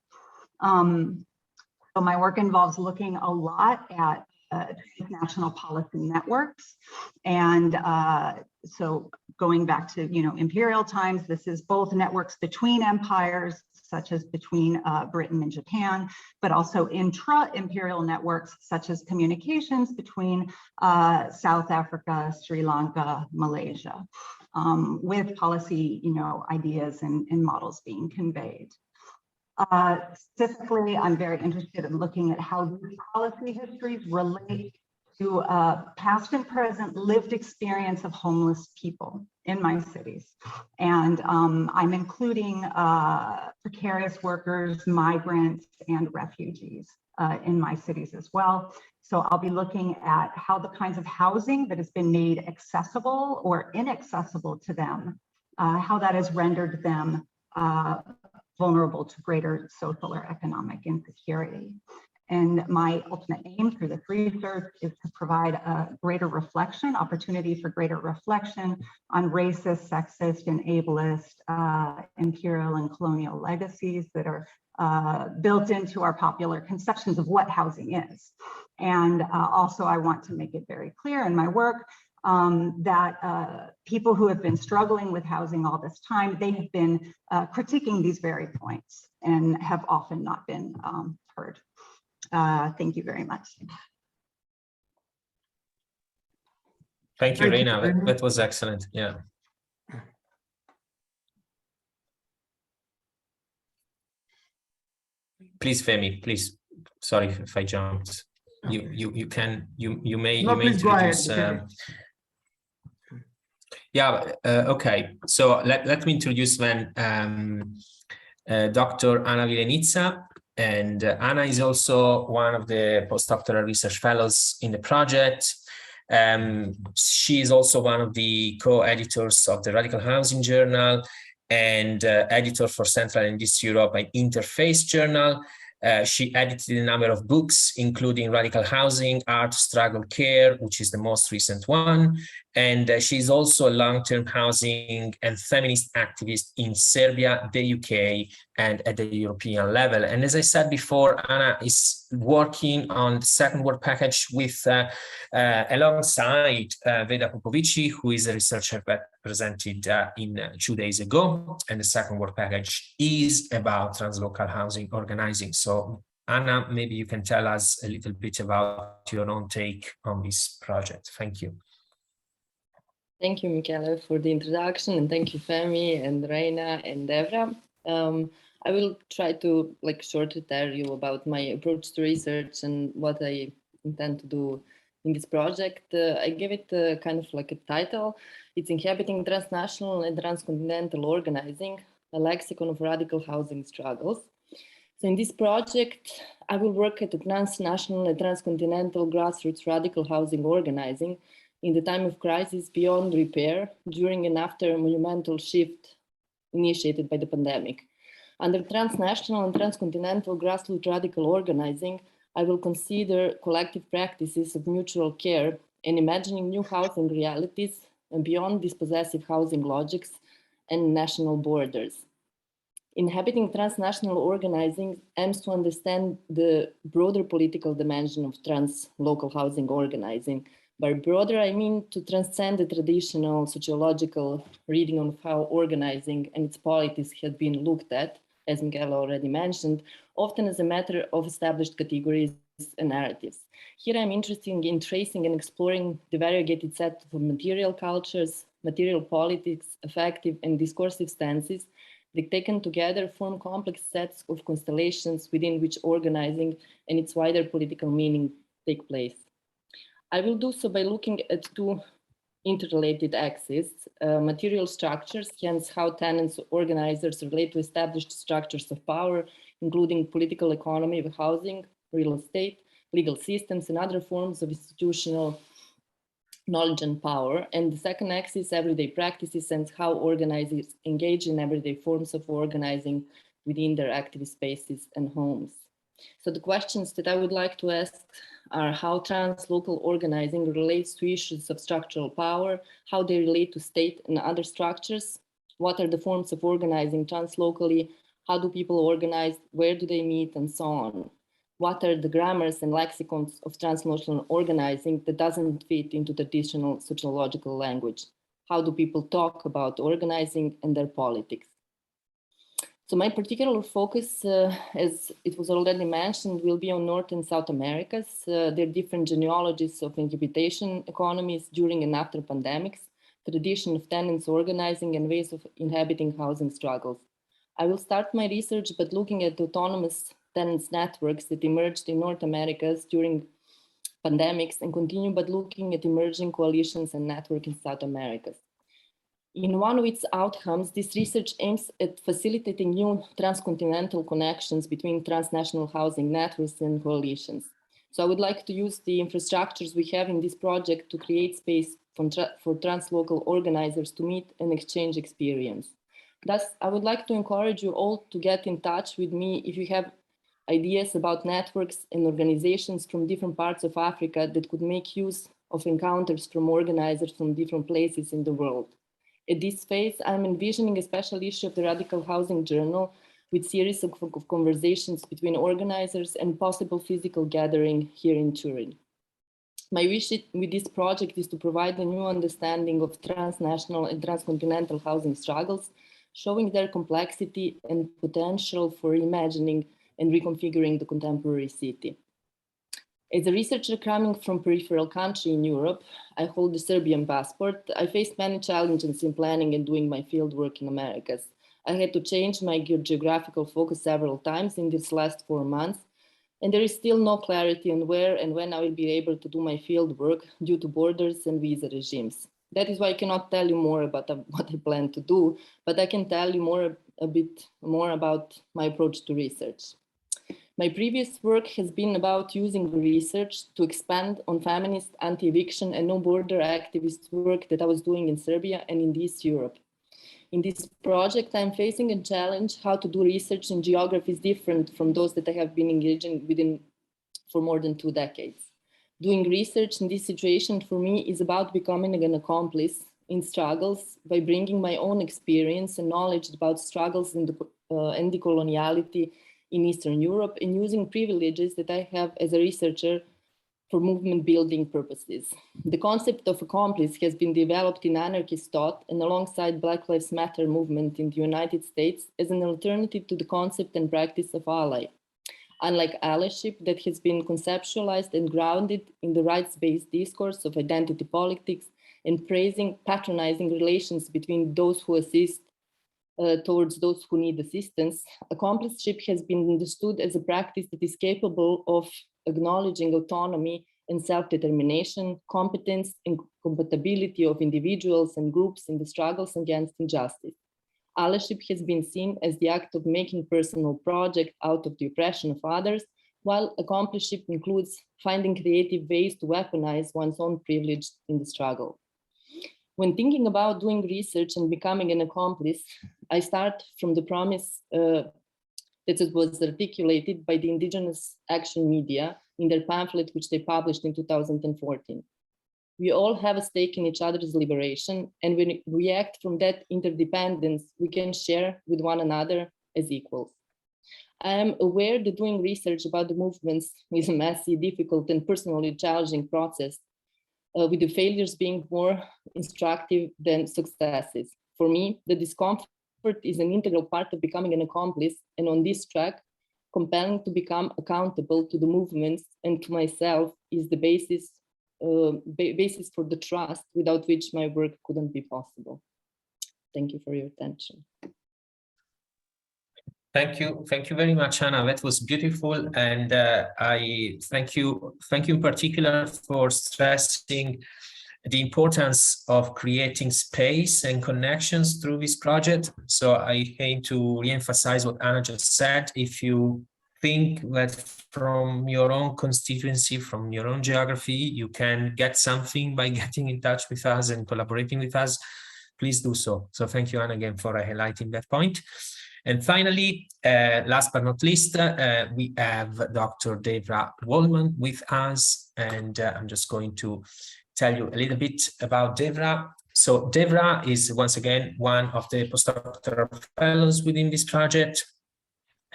So my work involves looking a lot at transnational policy networks. And so going back to, imperial times, this is both networks between empires, such as between Britain and Japan, but also intra-imperial networks, such as communications between South Africa, Sri Lanka, Malaysia, with policy, ideas and models being conveyed. Specifically, I'm very interested in looking at how these policy histories relate to past and present lived experience of homeless people in my cities. And I'm including precarious workers, migrants, and refugees in my cities as well. So I'll be looking at how the kinds of housing that has been made accessible or inaccessible to them, how that has rendered them vulnerable to greater social or economic insecurity. And my ultimate aim through this research is to provide a greater reflection, opportunity for greater reflection on racist, sexist, and ableist imperial and colonial legacies that are built into our popular conceptions of what housing is. And also I want to make it very clear in my work that people who have been struggling with housing all this time, they have been critiquing these very points and have often not been heard. Thank you very much. Thank you, Reina. That was excellent. Yeah. Please, Femi, please. Sorry if I jumped. You may introduce. Okay. So let me introduce then Dr. Anna Vilenica. And Anna is also one of the postdoctoral research fellows in the project. She is also one of the co-editors of the Radical Housing Journal and editor for Central and East Europe by Interface Journal. She edited a number of books, including Radical Housing, Art, Struggle, Care, which is the most recent one. And she's also a long-term housing and feminist activist in Serbia, the UK, and at the European level. And as I said before, Anna is working on the second work package with alongside Veda Popovici, who is a researcher that presented 2 days ago. And the second work package is about translocal housing organizing. So Anna, maybe you can tell us a little bit about your own take on this project. Thank you. Thank you, Michele, for the introduction, and thank you, Femi and Reina and Devra. I will try to shortly tell you about my approach to research and what I intend to do in this project. I give it kind of like a title. It's Inhabiting Transnational and Transcontinental Organizing, a Lexicon of Radical Housing Struggles. So in this project, I will work at the transnational and transcontinental grassroots radical housing organizing in the time of crisis beyond repair, during and after a monumental shift initiated by the pandemic. Under transnational and transcontinental grassroots radical organizing, I will consider collective practices of mutual care and imagining new housing realities and beyond dispossessive housing logics and national borders. Inhabiting transnational organizing aims to understand the broader political dimension of trans-local housing organizing. By broader, I mean to transcend the traditional sociological reading of how organizing and its politics had been looked at, as Miguel already mentioned, often as a matter of established categories and narratives. Here I'm interested in tracing and exploring the variegated set of material cultures, material politics, affective and discursive stances that taken together form complex sets of constellations within which organizing and its wider political meaning take place. I will do so by looking at two interrelated axes, material structures, hence how tenants, organizers relate to established structures of power, including political economy of housing, real estate, legal systems, and other forms of institutional knowledge and power. And the second axis, everyday practices, and how organizers engage in everyday forms of organizing within their active spaces and homes. So the questions that I would like to ask are how translocal organizing relates to issues of structural power, how they relate to state and other structures, what are the forms of organizing translocally, how do people organize, where do they meet, and so on. What are the grammars and lexicons of transnational organizing that doesn't fit into traditional sociological language? How do people talk about organizing and their politics? So my particular focus, as it was already mentioned, will be on North and South Americas, their different genealogies of inhabitation economies during and after pandemics, tradition of tenants organizing and ways of inhabiting housing struggles. I will start my research by looking at autonomous tenants networks that emerged in North Americas during pandemics and continue by looking at emerging coalitions and networks in South Americas. In one of its outcomes, this research aims at facilitating new transcontinental connections between transnational housing networks and coalitions. So I would like to use the infrastructures we have in this project to create space for translocal organizers to meet and exchange experience. Thus, I would like to encourage you all to get in touch with me if you have ideas about networks and organizations from different parts of Africa that could make use of encounters from organizers from different places in the world. At this phase, I'm envisioning a special issue of the Radical Housing Journal with series of conversations between organizers and possible physical gathering here in Turin. My wish with this project is to provide a new understanding of transnational and transcontinental housing struggles, showing their complexity and potential for reimagining and reconfiguring the contemporary city. As a researcher coming from peripheral country in Europe, I hold the Serbian passport. I faced many challenges in planning and doing my field work in Americas. I had to change my geographical focus several times in these last 4 months, and there is still no clarity on where and when I will be able to do my field work due to borders and visa regimes. That is why I cannot tell you more about what I plan to do, but I can tell you a bit more about my approach to research. My previous work has been about using research to expand on feminist anti-eviction and no-border activist work that I was doing in Serbia and in East Europe. In this project, I'm facing a challenge how to do research in geographies different from those that I have been engaging within for more than 2 decades. Doing research in this situation for me is about becoming an accomplice in struggles by bringing my own experience and knowledge about struggles and decoloniality in Eastern Europe and using privileges that I have as a researcher for movement building purposes. The concept of accomplice has been developed in anarchist thought and alongside Black Lives Matter movement in the United States as an alternative to the concept and practice of ally. Unlike allyship that has been conceptualized and grounded in the rights-based discourse of identity politics and praising patronizing relations between those who assist towards those who need assistance, accomplishment has been understood as a practice that is capable of acknowledging autonomy and self-determination, competence and compatibility of individuals and groups in the struggles against injustice. Allyship has been seen as the act of making personal project out of the oppression of others, while accomplishment includes finding creative ways to weaponize one's own privilege in the struggle. When thinking about doing research and becoming an accomplice, I start from the promise that it was articulated by the Indigenous Action Media in their pamphlet, which they published in 2014. We all have a stake in each other's liberation, and when we act from that interdependence, we can share with one another as equals. I am aware that doing research about the movements is a messy, difficult, and personally challenging process, with the failures being more instructive than successes. For me, the discomfort is an integral part of becoming an accomplice, and on this track, compelling to become accountable to the movements and to myself is the basis for the trust without which my work couldn't be possible. Thank you for your attention. Thank you very much, Anna. That was beautiful, and I thank you in particular for stressing the importance of creating space and connections through this project. So I aim to re-emphasize what Anna just said. If you think that from your own constituency, from your own geography, you can get something by getting in touch with us and collaborating with us, please do so. So thank you, Anna, again, for highlighting that point. And finally, last but not least, we have Dr. Devra Waldman with us, and I'm just going to tell you a little bit about Devra. So Devra is once again one of the postdoctoral fellows within this project.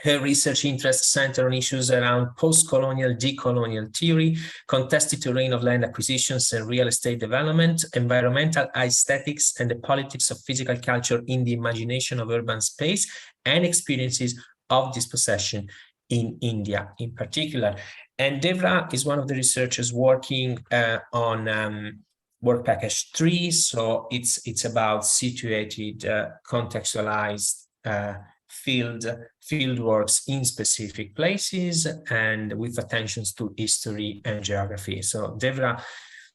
Her research interests center on issues around post-colonial, decolonial theory, contested terrain of land acquisitions and real estate development, environmental aesthetics, and the politics of physical culture in the imagination of urban space and experiences of dispossession in India in particular. And Devra is one of the researchers working on work package 3. So it's about situated, contextualized field works in specific places and with attentions to history and geography. So Devra,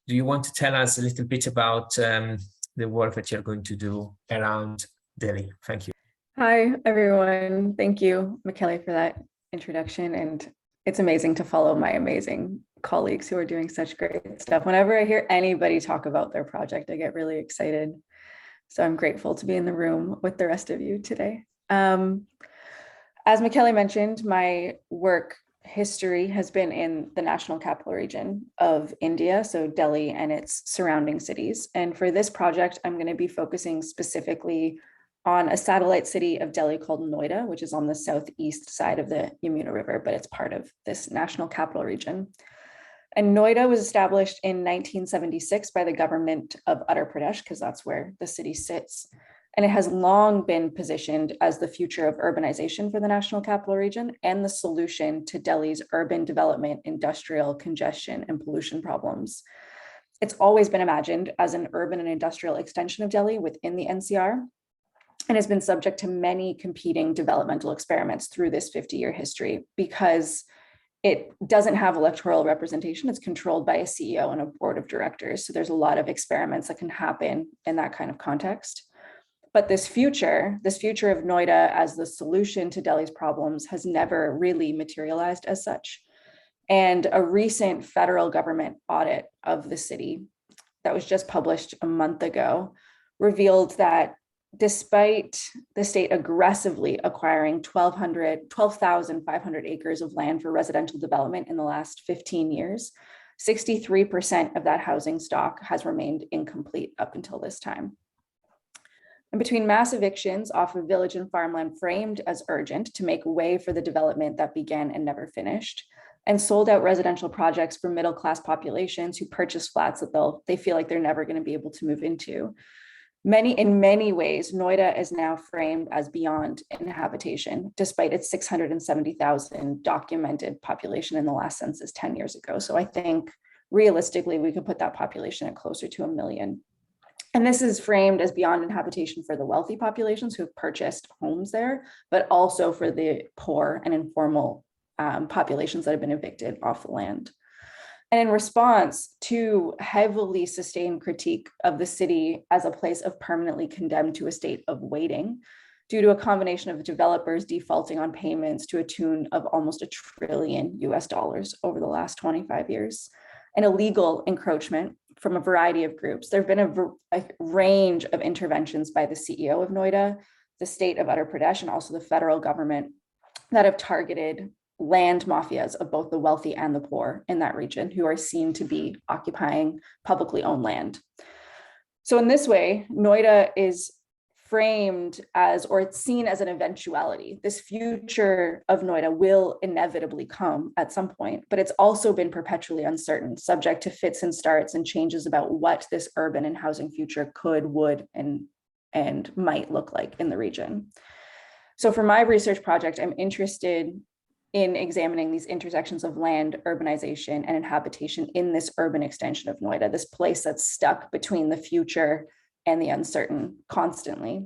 do you want to tell us a little bit about the work that you're going to do around Delhi? Thank you. Hi, everyone. Thank you, Michele, for that introduction. And it's amazing to follow my amazing colleagues who are doing such great stuff. Whenever I hear anybody talk about their project, I get really excited. So I'm grateful to be in the room with the rest of you today. As Michele mentioned, my work history has been in the National Capital Region of India, so Delhi and its surrounding cities. And for this project, I'm going to be focusing specifically on a satellite city of Delhi called Noida, which is on the southeast side of the Yamuna River, but it's part of this National Capital Region. And Noida was established in 1976 by the government of Uttar Pradesh, because that's where the city sits. And it has long been positioned as the future of urbanization for the National Capital Region and the solution to Delhi's urban development, industrial congestion, and pollution problems. It's always been imagined as an urban and industrial extension of Delhi within the NCR, and has been subject to many competing developmental experiments through this 50-year history because it doesn't have electoral representation. It's controlled by a CEO and a board of directors. So there's a lot of experiments that can happen in that kind of context. But this future of Noida as the solution to Delhi's problems has never really materialized as such. And a recent federal government audit of the city that was just published a month ago revealed that despite the state aggressively acquiring 12,500 acres of land for residential development in the last 15 years, 63% of that housing stock has remained incomplete up until this time. And between mass evictions off of village and farmland framed as urgent to make way for the development that began and never finished, and sold out residential projects for middle-class populations who purchase flats that they feel like they're never going to be able to move into. In many ways, Noida is now framed as beyond inhabitation, despite its 670,000 documented population in the last census 10 years ago. So I think realistically, we could put that population at closer to 1 million. And this is framed as beyond inhabitation for the wealthy populations who have purchased homes there, but also for the poor and informal populations that have been evicted off the land. And in response to heavily sustained critique of the city as a place of permanently condemned to a state of waiting, due to a combination of developers defaulting on payments to a tune of almost $1 trillion over the last 25 years, and illegal encroachment from a variety of groups. There have been a range of interventions by the CEO of Noida, the state of Uttar Pradesh, and also the federal government that have targeted land mafias of both the wealthy and the poor in that region who are seen to be occupying publicly owned land. So in this way, Noida is framed as, or it's seen as an eventuality. This future of Noida will inevitably come at some point, but it's also been perpetually uncertain, subject to fits and starts and changes about what this urban and housing future could, would, and might look like in the region. So for my research project, I'm interested in examining these intersections of land, urbanization, and inhabitation in this urban extension of Noida, this place that's stuck between the future and the uncertain constantly.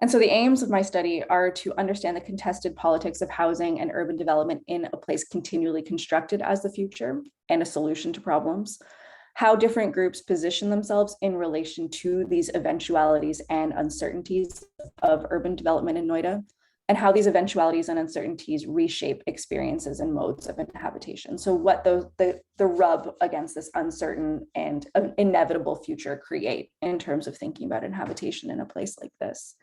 And so the aims of my study are to understand the contested politics of housing and urban development in a place continually constructed as the future and a solution to problems, how different groups position themselves in relation to these eventualities and uncertainties of urban development in Noida, and how these eventualities and uncertainties reshape experiences and modes of inhabitation. So what the rub against this uncertain and inevitable future create in terms of thinking about inhabitation in a place like this.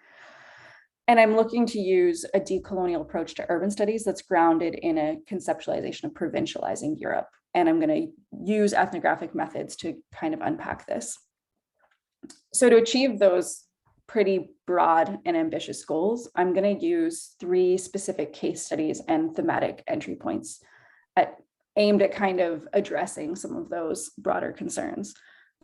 And I'm looking to use a decolonial approach to urban studies that's grounded in a conceptualization of provincializing Europe. And I'm going to use ethnographic methods to kind of unpack this. So to achieve those pretty broad and ambitious goals, I'm going to use 3 specific case studies and thematic entry points aimed at kind of addressing some of those broader concerns.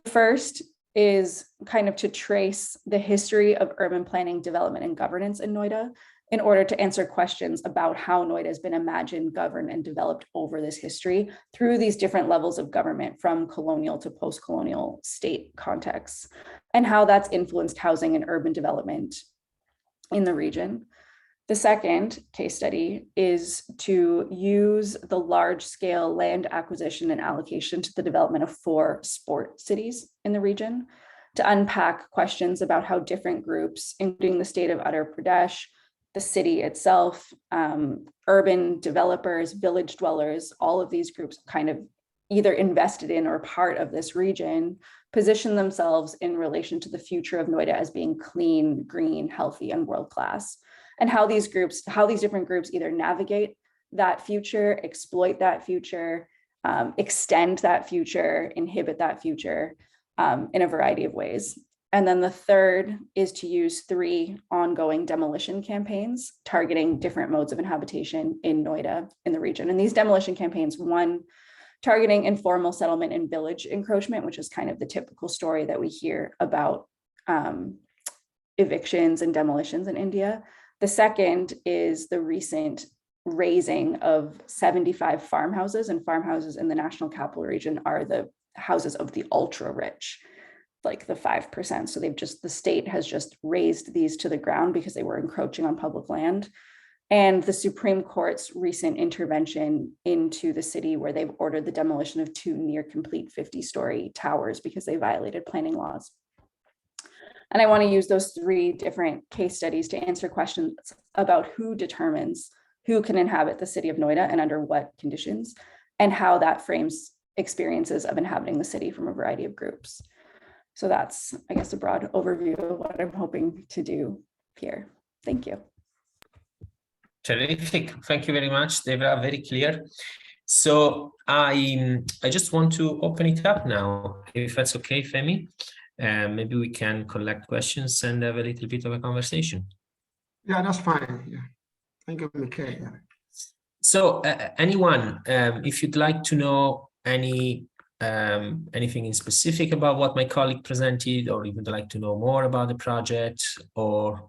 First is kind of to trace the history of urban planning, development, and governance in Noida in order to answer questions about how Noida has been imagined, governed, and developed over this history through these different levels of government, from colonial to post-colonial state contexts, and how that's influenced housing and urban development in the region. The second case study is to use the large-scale land acquisition and allocation to the development of 4 sport cities in the region to unpack questions about how different groups, including the state of Uttar Pradesh, the city itself, urban developers, village dwellers, all of these groups kind of either invested in or part of this region, position themselves in relation to the future of Noida as being clean, green, healthy, and world-class. And how these different groups either navigate that future, exploit that future, extend that future, inhibit that future in a variety of ways. And then the third is to use 3 ongoing demolition campaigns targeting different modes of inhabitation in Noida in the region. And these demolition campaigns, one, targeting informal settlement and village encroachment, which is kind of the typical story that we hear about evictions and demolitions in India. The second is the recent razing of 75 farmhouses, and farmhouses in the National Capital Region are the houses of the ultra rich, like the 5%. So the state has just razed these to the ground because they were encroaching on public land. And the Supreme Court's recent intervention into the city, where they've ordered the demolition of 2 near complete 50-story towers because they violated planning laws. And I want to use those 3 different case studies to answer questions about who determines who can inhabit the city of Noida and under what conditions, and how that frames experiences of inhabiting the city from a variety of groups. So that's, I guess, a broad overview of what I'm hoping to do here. Thank you. Terrific. Thank you very much. They were very clear. So I just want to open it up now, if that's okay, Femi. Maybe we can collect questions and have a little bit of a conversation. Yeah, that's fine. Yeah. Thank you, Mikhail. Yeah. So anyone, if you'd like to know anything in specific about what my colleague presented, or you would like to know more about the project, or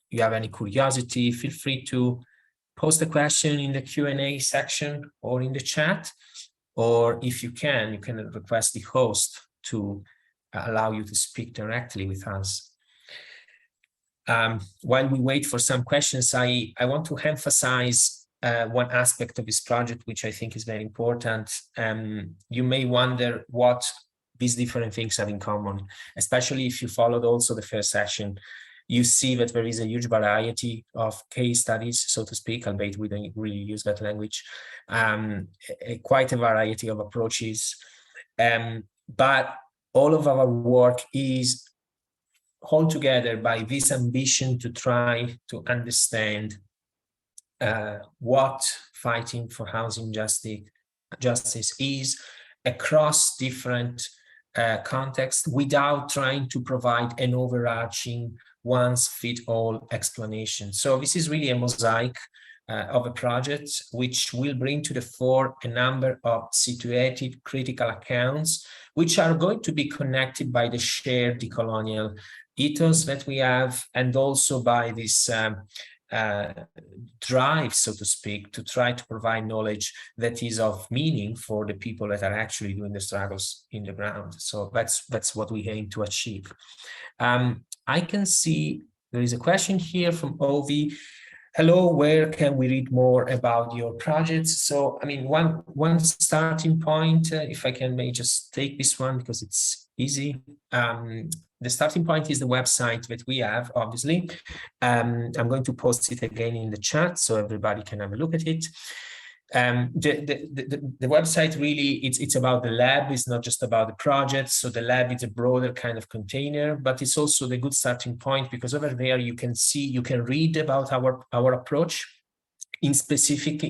you have any curiosity, feel free to post a question in the Q&A section or in the chat, or if you can request the host to allow you to speak directly with us. While we wait for some questions, I want to emphasize one aspect of this project, which I think is very important. You may wonder what these different things have in common, especially if you followed also the first session. You see that there is a huge variety of case studies, so to speak, albeit we don't really use that language, quite a variety of approaches. But all of our work is held together by this ambition to try to understand what fighting for housing justice is across different contexts, without trying to provide an overarching one-fits-all explanation. So this is really a mosaic of a project which will bring to the fore a number of situated critical accounts, which are going to be connected by the shared decolonial ethos that we have, and also by this drive, so to speak, to try to provide knowledge that is of meaning for the people that are actually doing the struggles in the ground. So that's what we aim to achieve. I can see there is a question here from Ovi. Hello, where can we read more about your projects? So, I mean, one starting point, if I can may just take this one because it's easy. The starting point is the website that we have, obviously. I'm going to post it again in the chat so everybody can have a look at it. The website really, it's about the lab. It's not just about the project. So the lab is a broader kind of container, but it's also the good starting point, because over there you can see, you can read about our approach in specific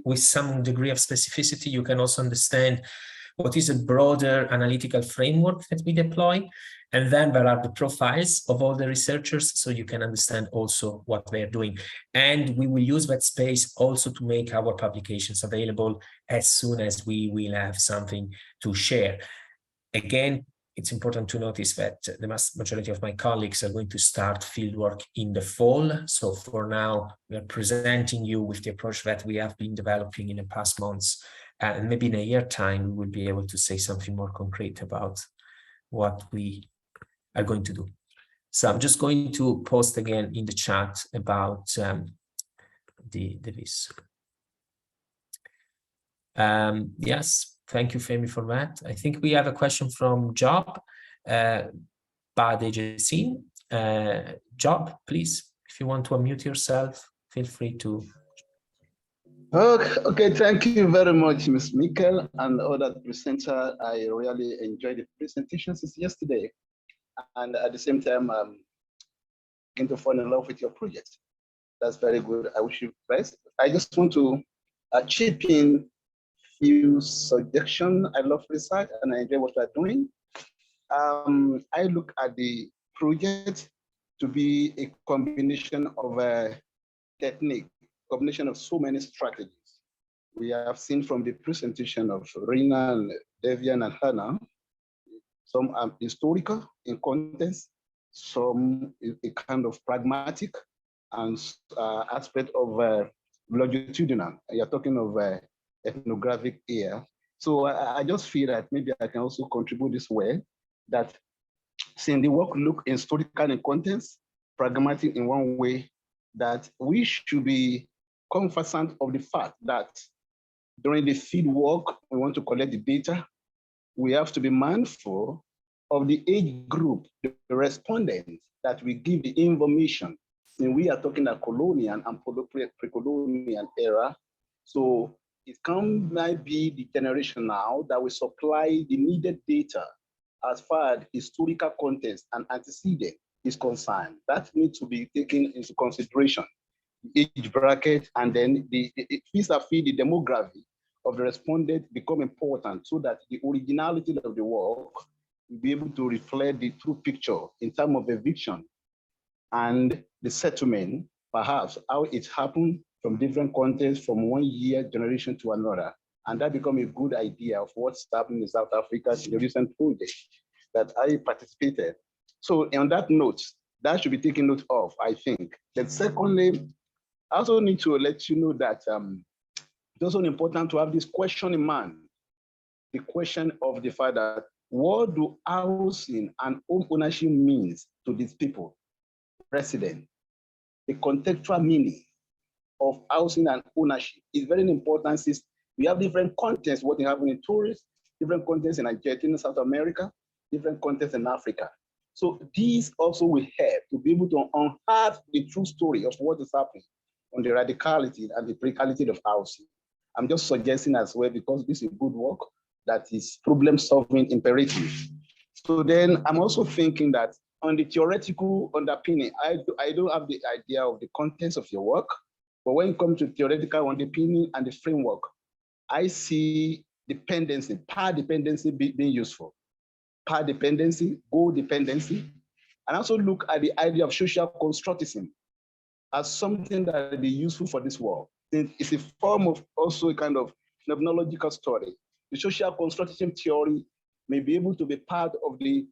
with some degree of specificity. You can also understand what is a broader analytical framework that we deploy. And then there are the profiles of all the researchers, so you can understand also what they're doing. And we will use that space also to make our publications available as soon as we will have something to share. Again, it's important to notice that the majority of my colleagues are going to start fieldwork in the fall. So for now, we are presenting you with the approach that we have been developing in the past months. And maybe in a year's time, we will be able to say something more concrete about what we are going to do. So I'm just going to post again in the chat about this. Yes, thank you, Femi, for that. I think we have a question from Job Badejsin. Job, please, if you want to unmute yourself, feel free to. Okay, thank you very much, Ms. Mikkel and other presenter. I really enjoyed the presentation since yesterday. And at the same time, getting to fall in love with your project. That's very good. I wish you the best. I just want to chip in few suggestions. I love research and I enjoy what we're doing. I look at the project to be a combination of a technique, combination of so many strategies. We have seen from the presentation of Rina and Devian and Hannah, some are historical in context, some a kind of pragmatic, and aspect of longitudinal. You're talking of ethnographic here. So I just feel that maybe I can also contribute this way, that seeing the work look historical in context, pragmatic in one way, that we should be cognizant of the fact that during the field work, we want to collect the data. We have to be mindful of the age group, the respondents that we give the information. And we are talking about colonial and pre-colonial era. So it might be the generation now that will supply the needed data as far as historical context and antecedent is concerned. That needs to be taken into consideration. Age bracket, and then the demography of the respondent become important so that the originality of the work will be able to reflect the true picture in terms of eviction and the settlement, perhaps how it happened from different contexts from one year generation to another. And that become a good idea of what's happening in South Africa in the recent project that I participated. So on that note, that should be taken note of, I think. Then secondly, I also need to let you know that it's also important to have this question in mind, the question of the fact that what do housing and home ownership means to these people, residents? The contextual meaning of housing and ownership is very important, since we have different contexts, what is happening in tourists, different contexts in Argentina, South America, different contexts in Africa. So these also will help to be able to unearth the true story of what is happening on the radicality and the precariety of housing. I'm just suggesting as well, because this is good work that is problem-solving imperative. So then I'm also thinking that on the theoretical underpinning, I don't have the idea of the contents of your work, but when it comes to theoretical underpinning and the framework, I see dependency, power dependency being useful. Power dependency, goal dependency, and also look at the idea of social constructism as something that will be useful for this world. It's a form of also a kind of phenomenological study. The social constructism theory may be able to be part of the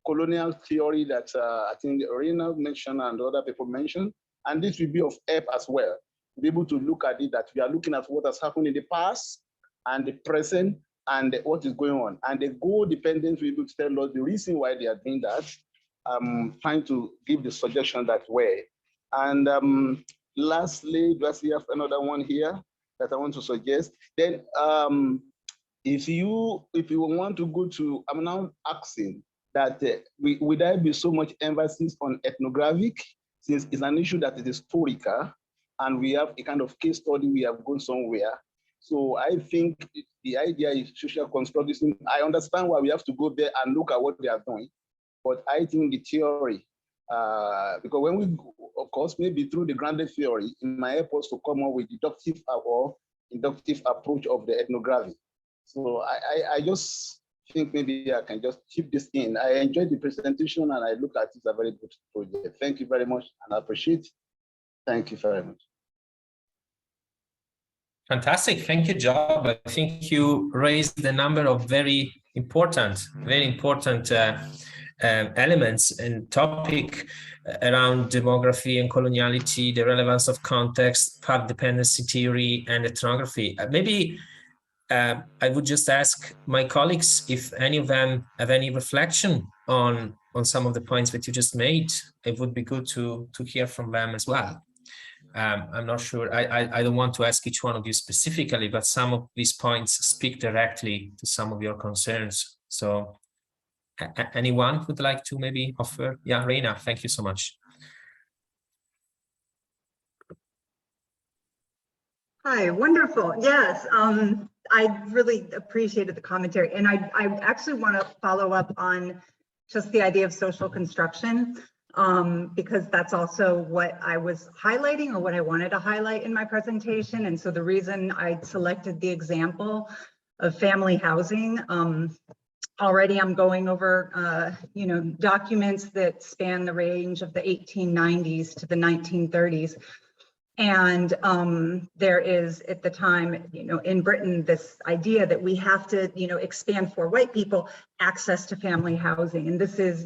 colonial theory that I think Arena mentioned and other people mentioned, and this will be of help as well. Be able to look at it, that we are looking at what has happened in the past and the present and what is going on. And the goal dependence will be able to tell us the reason why they are doing that. I'm trying to give the suggestion that way. And lastly, do I see have another one here that I want to suggest? Then if you want to go to, I'm now asking that would there be so much emphasis on ethnographic, since it's an issue that is historical, and we have a kind of case study, we have gone somewhere. So I think the idea is social constructism. I understand why we have to go there and look at what they are doing, but I think the theory, because when we, of course, maybe through the grounded theory, it might help us to come up with deductive or inductive approach of the ethnography. So I just think maybe I can just keep this in. I enjoyed the presentation and I look at it as a very good project. Thank you very much, and I appreciate it. Thank you very much. Fantastic, thank you, Job. I think you raised a number of very important elements and topic around demography and coloniality, the relevance of context, path dependency theory, and ethnography. Maybe I would just ask my colleagues if any of them have any reflection on some of the points that you just made. It would be good to hear from them as well. I'm not sure, I don't want to ask each one of you specifically, but some of these points speak directly to some of your concerns. So anyone would like to maybe offer? Yeah, Reina, thank you so much. Hi, wonderful. Yes, I really appreciated the commentary. And I actually want to follow up on just the idea of social construction, because that's also what I was highlighting, or what I wanted to highlight in my presentation. And so the reason I selected the example of family housing, already I'm going over, documents that span the range of the 1890s to the 1930s. And there is, at the time, in Britain, this idea that we have to, expand for white people access to family housing. And this is,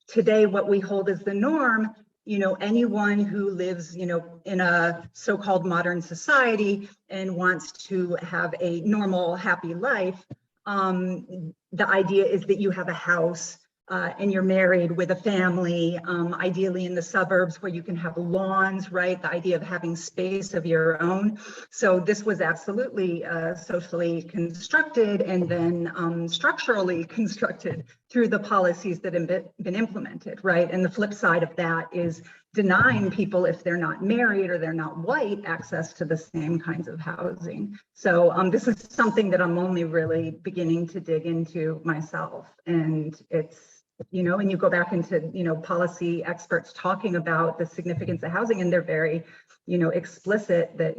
today what we hold as the norm. Anyone who lives, in a so-called modern society and wants to have a normal, happy life, the idea is that you have a house and you're married with a family, ideally in the suburbs where you can have lawns, right? The idea of having space of your own. So this was absolutely socially constructed and then structurally constructed through the policies that have been implemented, right? And the flip side of that is denying people, if they're not married or they're not white, access to the same kinds of housing. So this is something that I'm only really beginning to dig into myself. And it's, and you go back into, policy experts talking about the significance of housing, and they're very, explicit that,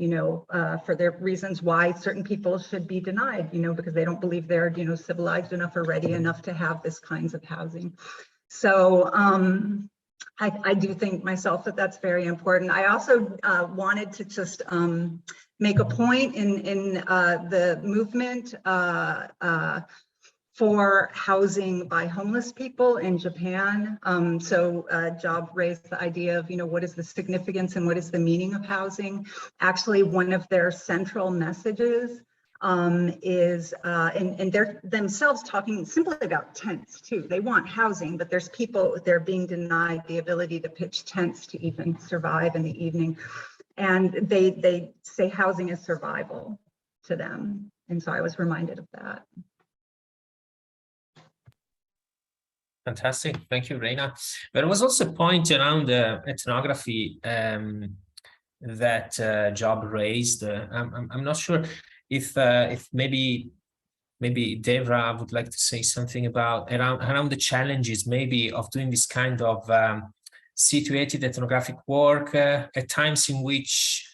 for their reasons why certain people should be denied, because they don't believe they're, civilized enough or ready enough to have this kinds of housing. So I do think myself that that's very important. I also wanted to just make a point in the movement for housing by homeless people in Japan. Job raised the idea of, what is the significance and what is the meaning of housing? Actually, one of their central messages and they're themselves talking simply about tents too. They want housing, but there's people, they're being denied the ability to pitch tents to even survive in the evening. And they say housing is survival to them. And so I was reminded of that. Fantastic, thank you, Reina. There was also a point around ethnography that Job raised. I'm not sure if maybe Devra would like to say something about around the challenges maybe of doing this kind of situated ethnographic work at times in which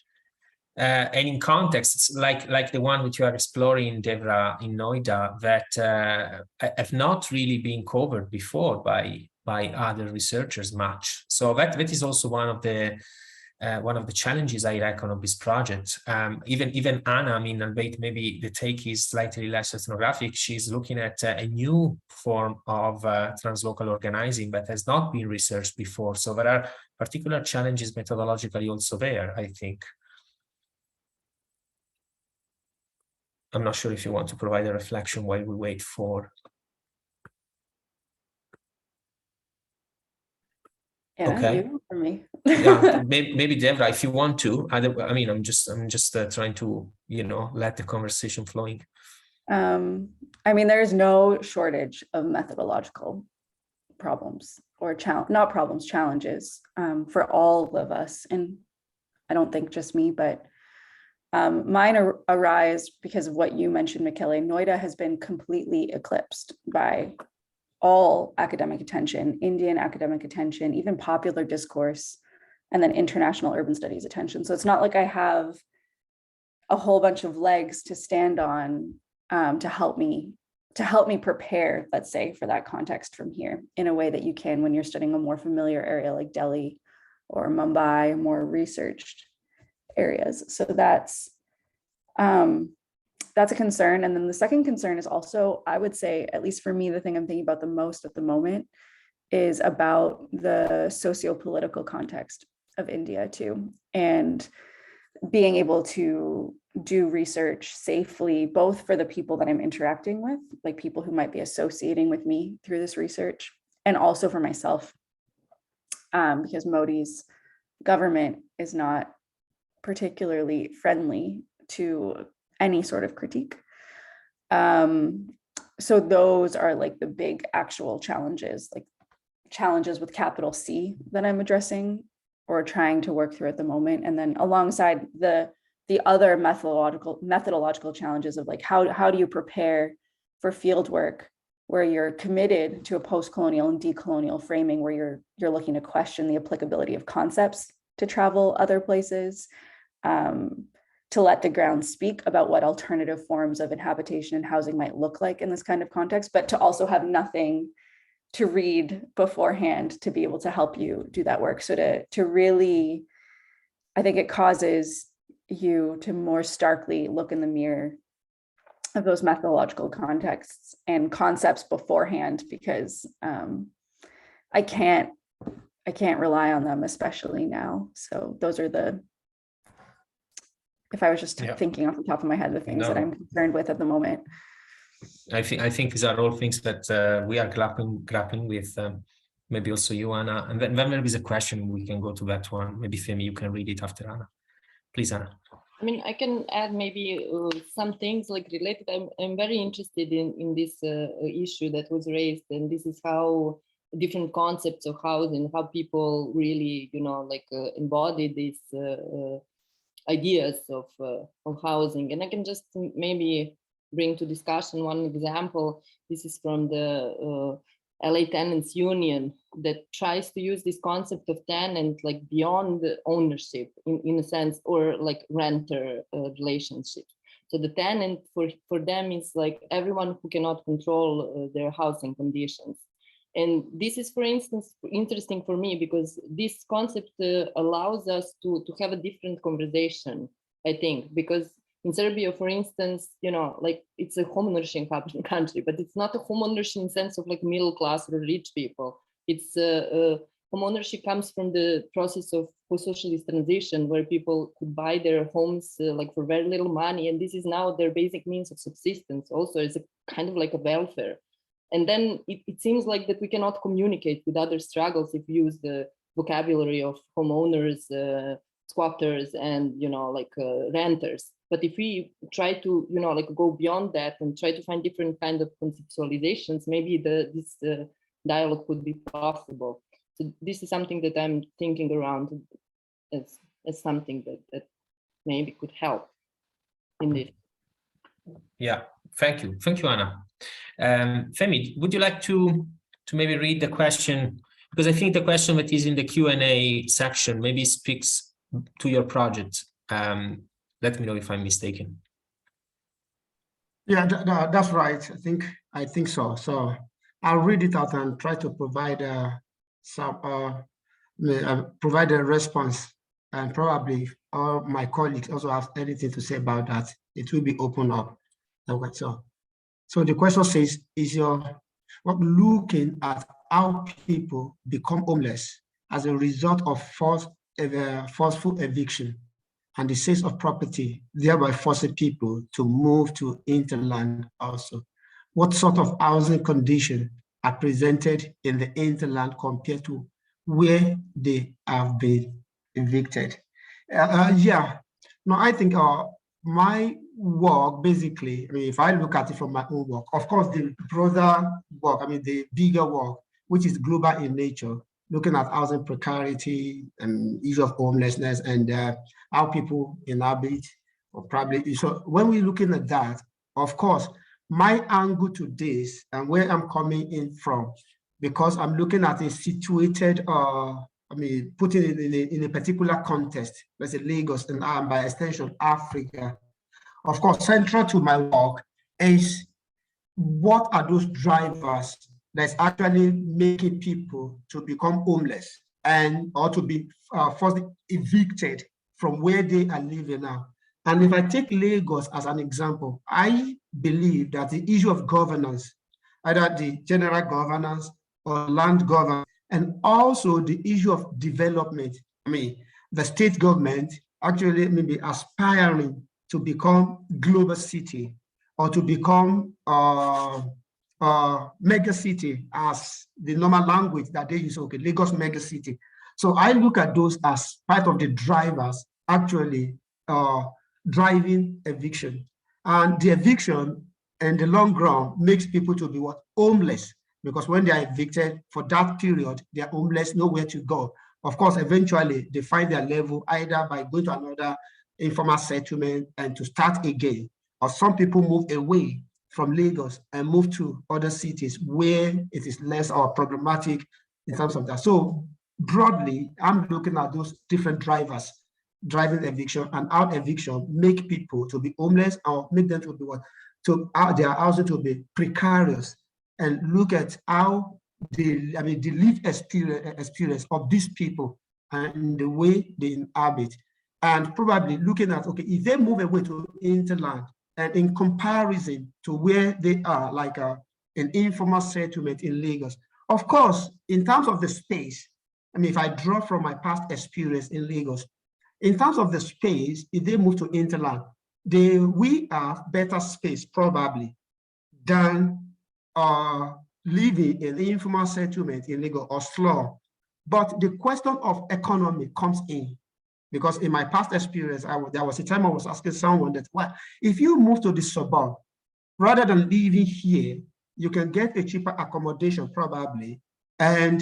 and in contexts like the one which you are exploring, Devra, in Noida, that have not really been covered before by other researchers much. So that is also one of the challenges I reckon of this project. Even Anna, I mean, albeit maybe the take is slightly less ethnographic, she's looking at a new form of translocal organizing that has not been researched before. So there are particular challenges methodologically also there, I think. I'm not sure if you want to provide a reflection while we wait for. Yeah, okay. you for me. Yeah, maybe Devra, if you want to. I mean, I'm just trying to, let the conversation flowing. I mean, there's no shortage of methodological problems or challenges for all of us. And I don't think just me, but mine arise because of what you mentioned, Michele. Noida has been completely eclipsed by all academic attention, Indian academic attention, even popular discourse, and then international urban studies attention. So it's not like I have a whole bunch of legs to stand on to help me prepare, let's say, for that context from here in a way that you can when you're studying a more familiar area like Delhi or Mumbai, more researched areas. So that's a concern. And then the second concern is also, I would say, at least for me, the thing I'm thinking about the most at the moment is about the socio-political context of India too, and being able to do research safely, both for the people that I'm interacting with, like people who might be associating with me through this research, and also for myself, because Modi's government is not particularly friendly to any sort of critique. So those are like the big actual challenges, like challenges with capital C that I'm addressing or trying to work through at the moment. And then alongside the other methodological challenges of like, how do you prepare for field work where you're committed to a post-colonial and decolonial framing, where you're looking to question the applicability of concepts to travel other places, to let the ground speak about what alternative forms of inhabitation and housing might look like in this kind of context, but to also have nothing to read beforehand to be able to help you do that work. So to really, I think it causes you to more starkly look in the mirror of those methodological contexts and concepts beforehand, because I can't rely on them, especially now. So those are if I was just thinking off the top of my head, the things that I'm concerned with at the moment. I think these are all things that we are grappling with. Maybe also you, Anna, and then there is a question. We can go to that one. Maybe Femi, you can read it after Anna. Please, Anna. I mean, I can add maybe some things like related. I'm very interested in this issue that was raised, and this is how different concepts of housing, how people really, embody these ideas of housing. And I can just maybe bring to discussion one example. This is from the LA Tenants Union that tries to use this concept of tenant like beyond the ownership in a sense, or like renter relationship. So the tenant for them is like everyone who cannot control their housing conditions. And this is, for instance, interesting for me because this concept allows us to have a different conversation, I think, because in Serbia, for instance, like it's a homeownership country, but it's not a homeownership in the sense of like middle class or rich people. It's homeownership comes from the process of post-socialist transition, where people could buy their homes like for very little money, and this is now their basic means of subsistence. Also, it's a kind of like a welfare. And then it seems like that we cannot communicate with other struggles if we use the vocabulary of homeowners, squatters, and like renters. But if we try to like go beyond that and try to find different kind of conceptualizations, maybe this dialogue could be possible. So this is something that I'm thinking around as something that maybe could help in this. Yeah, thank you, Anna. Femi, would you like to maybe read the question, because I think the question that is in the Q&A section maybe speaks to your project. Let me know if I'm mistaken. Yeah, that's right. I think so. So I'll read it out and try to provide provide a response, and probably all my colleagues also have anything to say about that. It will be open up. Okay, so the question says, looking at how people become homeless as a result of forceful eviction and the sale of property, thereby forcing people to move to hinterland also. What sort of housing conditions are presented in the hinterland compared to where they have been evicted? Yeah, no, I think my work, basically, I mean, if I look at it from my own work, of course, the broader work, I mean, the bigger work, which is global in nature, looking at housing precarity and issue of homelessness and how people inhabit, or probably, so when we're looking at that, of course, my angle to this and where I'm coming in from, because I'm looking at a situated, I mean, putting it in a particular context, let's say Lagos and by extension, Africa. Of course, central to my work is what are those drivers that's actually making people to become homeless and or to be forced evicted from where they are living now. And if I take Lagos as an example, I believe that the issue of governance, either the general governance or land governance, and also the issue of development, I mean, the state government actually may be aspiring to become global city or to become mega city, as the normal language that they use, okay, Lagos mega city. So I look at those as part of the drivers actually driving eviction. And the eviction in the long run makes people to be what? Homeless, because when they are evicted for that period, they are homeless, nowhere to go. Of course, eventually they find their level either by going to another informal settlement and to start again, or some people move away from Lagos and move to other cities where it is less or problematic in terms of that. So broadly, I'm looking at those different drivers driving eviction and how eviction make people to be homeless or make them to be what? To their housing to be precarious, and look at how the lived experience of these people and the way they inhabit. And probably looking at, okay, if they move away to hinterland, and in comparison to where they are, like an informal settlement in Lagos, of course, in terms of the space, I mean, if I draw from my past experience in Lagos, in terms of the space, if they move to hinterland, we have better space probably than living in informal settlement in Lagos or slum. But the question of economy comes in. Because in my past experience, there was a time I was asking someone that, well, if you move to the suburb, rather than living here, you can get a cheaper accommodation probably, and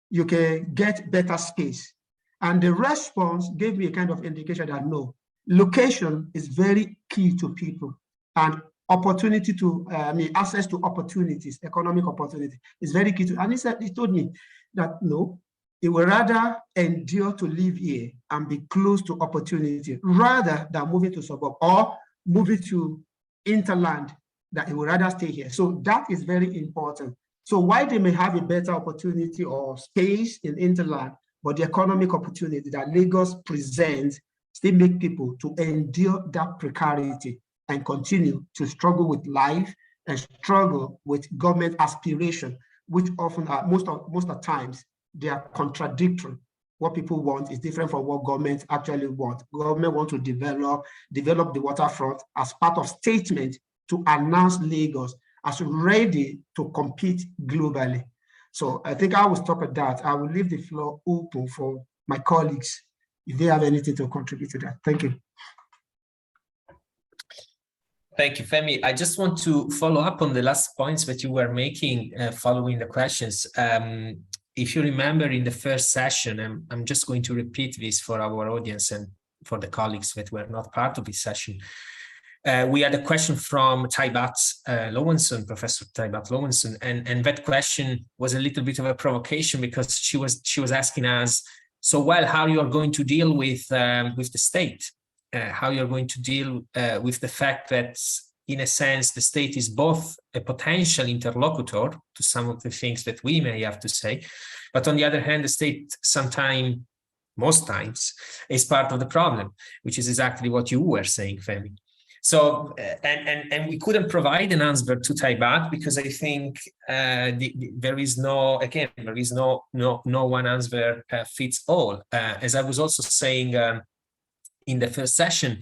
you can get better space. And the response gave me a kind of indication that no, location is very key to people, and opportunity to, access to opportunities, economic opportunity is very key to, and he told me that no, he would rather endure to live here and be close to opportunity rather than moving to suburb or moving to interland, that he would rather stay here. So that is very important. So while they may have a better opportunity or space in interland, but the economic opportunity that Lagos presents still make people to endure that precarity and continue to struggle with life and struggle with government aspiration, which often are most of the times they are contradictory. What people want is different from what government actually want. Government want to develop the waterfront as part of statement to announce Lagos as ready to compete globally. So I think I will stop at that. I will leave the floor open for my colleagues if they have anything to contribute to that. Thank you. Thank you, Femi. I just want to follow up on the last points that you were making following the questions. If you remember in the first session, I'm just going to repeat this for our audience and for the colleagues that were not part of this session. We had a question from Taibat Lowenson, Professor Taibat Lowenson, and that question was a little bit of a provocation because she was asking us, so well, how you are going to deal with the state? How you're going to deal with the fact that, in a sense, the state is both a potential interlocutor to some of the things that we may have to say, but on the other hand, the state sometimes, most times, is part of the problem, which is exactly what you were saying, Femi. So, and we couldn't provide an answer to Taibat because I think there is no one answer fits all. As I was also saying, in the first session,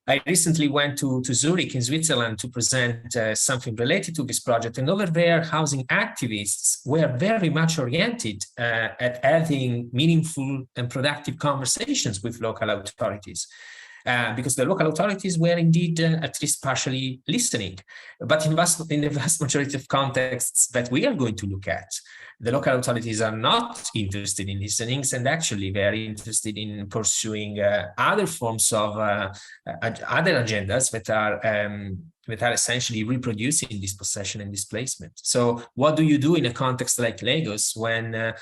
I recently went to Zurich in Switzerland to present something related to this project. And over there, housing activists were very much oriented at having meaningful and productive conversations with local authorities. Because the local authorities were indeed at least partially listening. But in the vast majority of contexts that we are going to look at, the local authorities are not interested in listening, and actually very interested in pursuing other forms of other agendas that are essentially reproducing dispossession and displacement. So what do you do in a context like Lagos when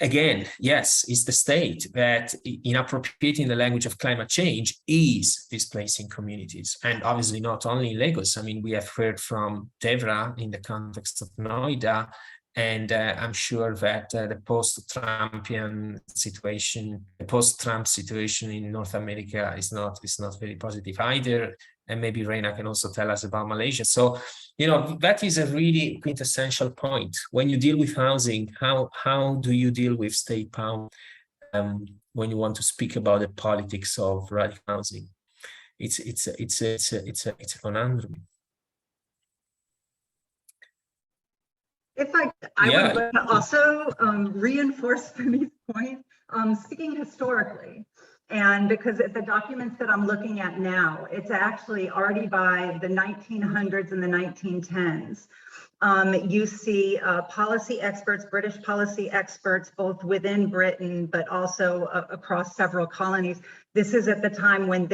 again, yes, it's the state that, in appropriating the language of climate change, is displacing communities. And obviously not only in Lagos. I mean, we have heard from Devra in the context of Noida, and I'm sure that the post-Trumpian situation, the post-Trump situation in North America is not very positive either. And maybe Reina can also tell us about Malaysia. So, you know, that is a really quintessential point. When you deal with housing, how do you deal with state power when you want to speak about the politics of radical housing? It's a conundrum. If I would like to also reinforce Femi's point, speaking historically, and because the documents that I'm looking at now, it's actually already by the 1900s and the 1910s. You see policy experts, British policy experts, both within Britain, but also across several colonies. This is at the time when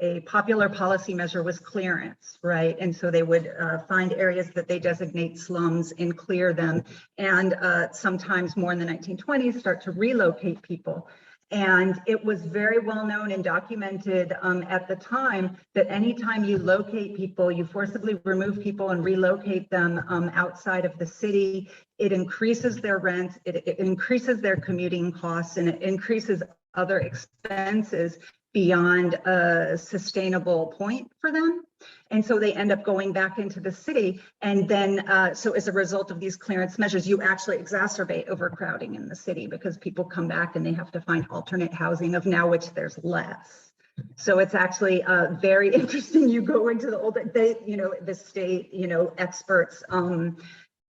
a popular policy measure was clearance, right? And so they would find areas that they designate slums and clear them. And sometimes more in the 1920s, start to relocate people. And it was very well known and documented at the time that anytime you locate people, you forcibly remove people and relocate them outside of the city, it increases their rent, it increases their commuting costs, and it increases other expenses beyond a sustainable point for them. And so they end up going back into the city. And then, so as a result of these clearance measures, you actually exacerbate overcrowding in the city because people come back and they have to find alternate housing, of now which there's less. So it's actually very interesting. You go into the old, the state, experts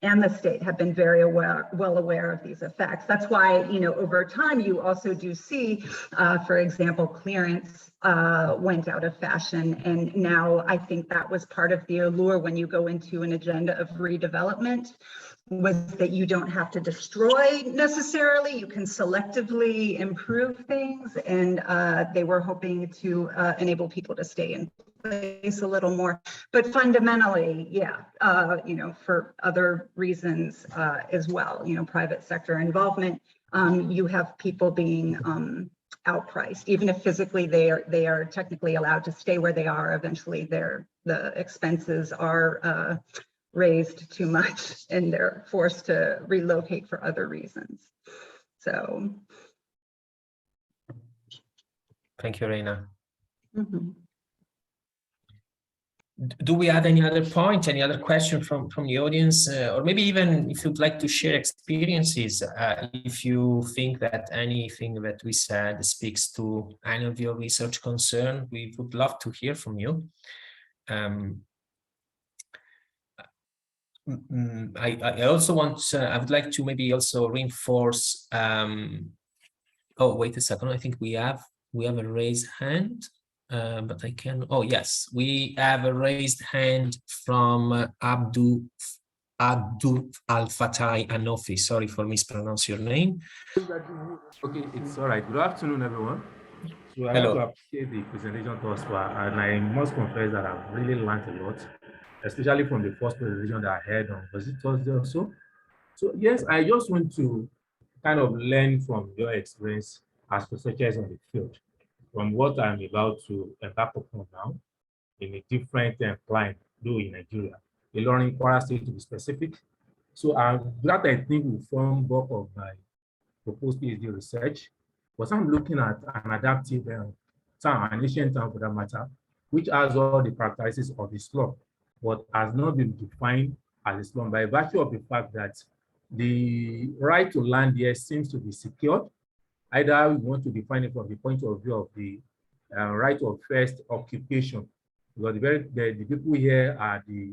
and the state have been very well aware of these effects. That's why, over time, you also do see, for example, clearance went out of fashion. And now I think that was part of the allure when you go into an agenda of redevelopment, was that you don't have to destroy necessarily, you can selectively improve things. And they were hoping to enable people to stay in place a little more, but fundamentally, yeah, for other reasons as well, private sector involvement, you have people being outpriced, even if physically they are technically allowed to stay where they are. Eventually, the expenses are raised too much, and they're forced to relocate for other reasons. So, thank you, Reina. Mm-hmm. Do we have any other point, any other question from the audience, or maybe even if you'd like to share experiences, if you think that anything that we said speaks to any of your research concern, we would love to hear from you. I also want, I would like to maybe also reinforce, oh, wait a second, I think we have a raised hand. But I can, oh yes, we have a raised hand from Abdu Al-Fatai Anofi. Sorry for mispronouncing your name. Okay, it's all right. Good afternoon, everyone. So I Hello. want to appreciate the presentation thus far, and I must confess that I've really learned a lot, especially from the first presentation that I heard on, was it Thursday or so? So yes, I just want to kind of learn from your experience as researchers on the field, from what I'm about to embark upon now in a different client, though in Nigeria, a learning Kwara State to be specific. So that I think will form bulk of my proposed PhD research. But I'm looking at an adaptive town, an ancient town for that matter, which has all the characteristics of the slum, but has not been defined as a slum by virtue of the fact that the right to land here seems to be secured. Either we want to define it from the point of view of the right of first occupation, because the people here are the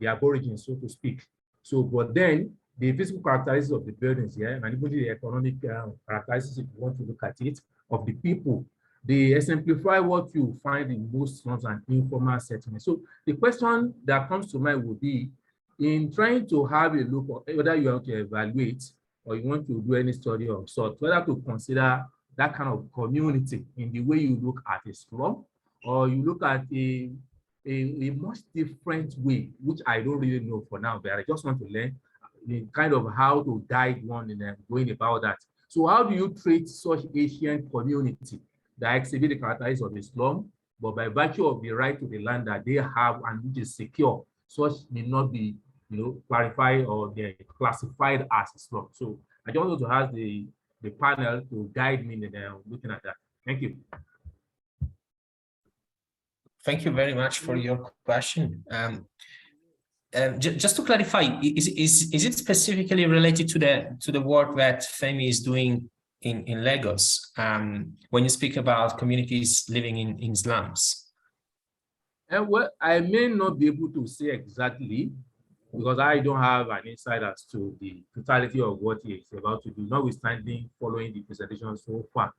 aborigines, so to speak. So, but then the physical characteristics of the buildings here, and even the economic characteristics, if you want to look at it, of the people, they exemplify what you find in most slums and informal settlements. So the question that comes to mind would be, in trying to have a look at whether you want to evaluate or you want to do any study of sort, whether to consider that kind of community in the way you look at a slum, or you look at a much different way, which I don't really know for now, but I just want to learn the kind of how to guide one in going about that. So how do you treat such ancient community that exhibit the characteristics of the slum, but by virtue of the right to the land that they have and which is secure, such may not be, clarified or they're classified as a slum. So I just want to ask the panel to guide me in looking at that. Thank you. Thank you very much for your question. Just to clarify, is it specifically related to the work that Femi is doing in Lagos when you speak about communities living in slums? Well, I may not be able to say exactly, because I don't have an insight as to the totality of what he is about to do, notwithstanding following the presentation so far.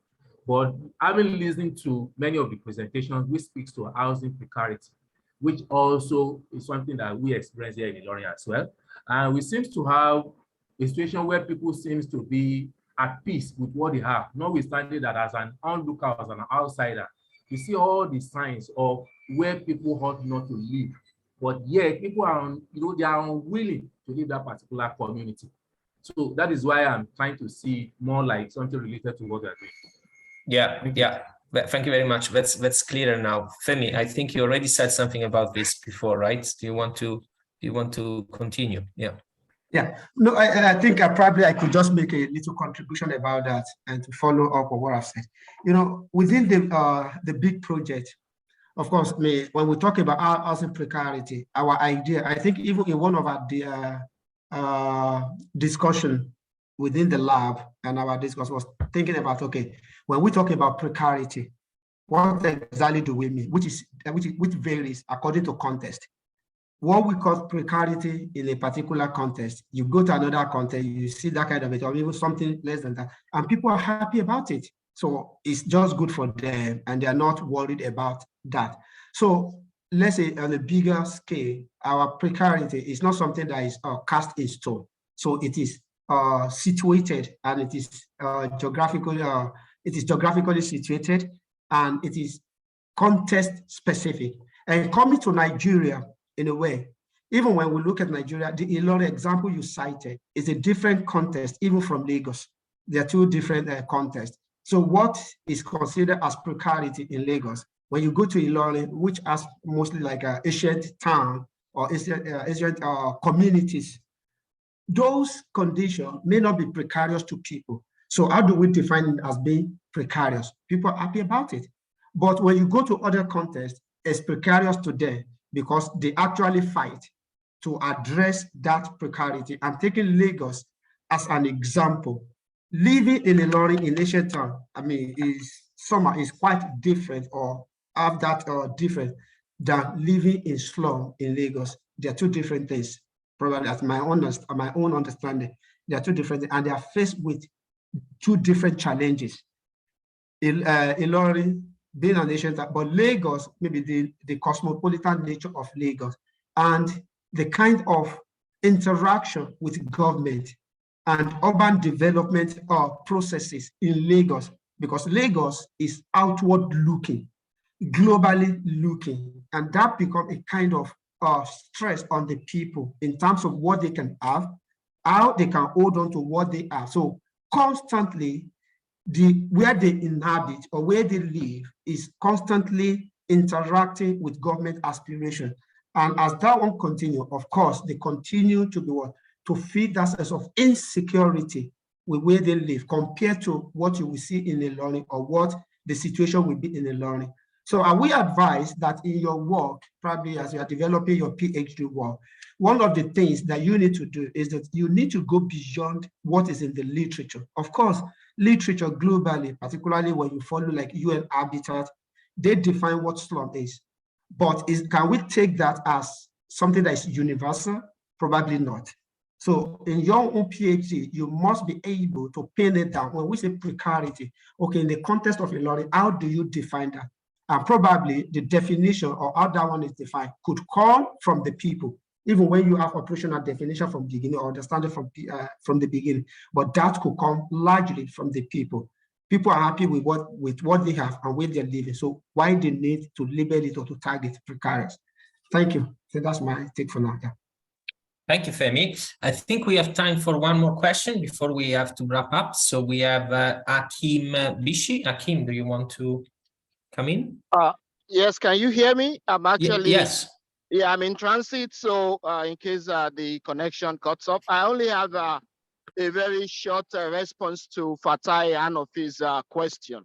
But having listened to many of the presentations, which speaks to housing precarity, which also is something that we experience here in Ilorin as well. And we seem to have a situation where people seem to be at peace with what they have, notwithstanding that as an onlooker, as an outsider, you see all the signs of where people ought not to live. But yet people are, they are unwilling to leave that particular community. So that is why I'm trying to see more like something related to what they're doing. Yeah. Thank you very much. That's clearer now. Femi, I think you already said something about this before, right? Do you want to continue? Yeah. Yeah. No, I think I could just make a little contribution about that and to follow up on what I've said. Within the big project, of course, when we talk about housing precarity, our idea, I think even in one of our discussion within the lab and our discussion was thinking about, okay, when we talk about precarity, what exactly do we mean? Which varies according to context. What we call precarity in a particular context, you go to another context, you see that kind of it, or even something less than that, and people are happy about it. So it's just good for them, and they are not worried about that. So let's say on a bigger scale, our precarity is not something that is cast in stone. So it is situated, and it is geographically situated, and it is context specific. And coming to Nigeria, in a way, even when we look at Nigeria, the Ilorin example you cited is a different context, even from Lagos. There are two different contexts. So what is considered as precarity in Lagos, when you go to Ilorin, which has mostly like an ancient town or ancient communities, those conditions may not be precarious to people. So how do we define it as being precarious? People are happy about it. But when you go to other contexts, it's precarious to them because they actually fight to address that precarity. I'm taking Lagos as an example. Living in a lorry in ancient town, I mean, is quite different or have that different than living in slum in Lagos. They're two different things. Probably as my own understanding, they are two different things, and they are faced with two different challenges. Ilorin being an ancient town, but Lagos, maybe the cosmopolitan nature of Lagos and the kind of interaction with government and urban development processes in Lagos, because Lagos is outward looking, globally looking, and that becomes a kind of stress on the people in terms of what they can have, how they can hold on to what they have. So constantly, where they inhabit or where they live is constantly interacting with government aspiration. And as that one continues, of course, they continue to be what? To feed that sense of insecurity with where they live compared to what you will see in a learning or what the situation will be in a learning. So are we advised that in your work, probably as you are developing your PhD work, one of the things that you need to do is that you need to go beyond what is in the literature. Of course, literature globally, particularly when you follow like UN Habitat, they define what slum is. But can we take that as something that is universal? Probably not. So in your own PhD, you must be able to pin it down. When we say precarity, okay, in the context of a learning, how do you define that? And probably the definition or how that one is defined could come from the people, even when you have operational definition from the beginning or understanding from the beginning. But that could come largely from the people. People are happy with what they have and where they're living. So why they need to label it or to target precarious? Thank you. So that's my take for now. Yeah. Thank you, Femi. I think we have time for one more question before we have to wrap up. So we have Akim Bishi. Akim, do you want to come in? Yes, can you hear me? I'm actually, yes. Yeah, I'm in transit. So in case the connection cuts off, I only have a very short response to Fatai Anofi's question.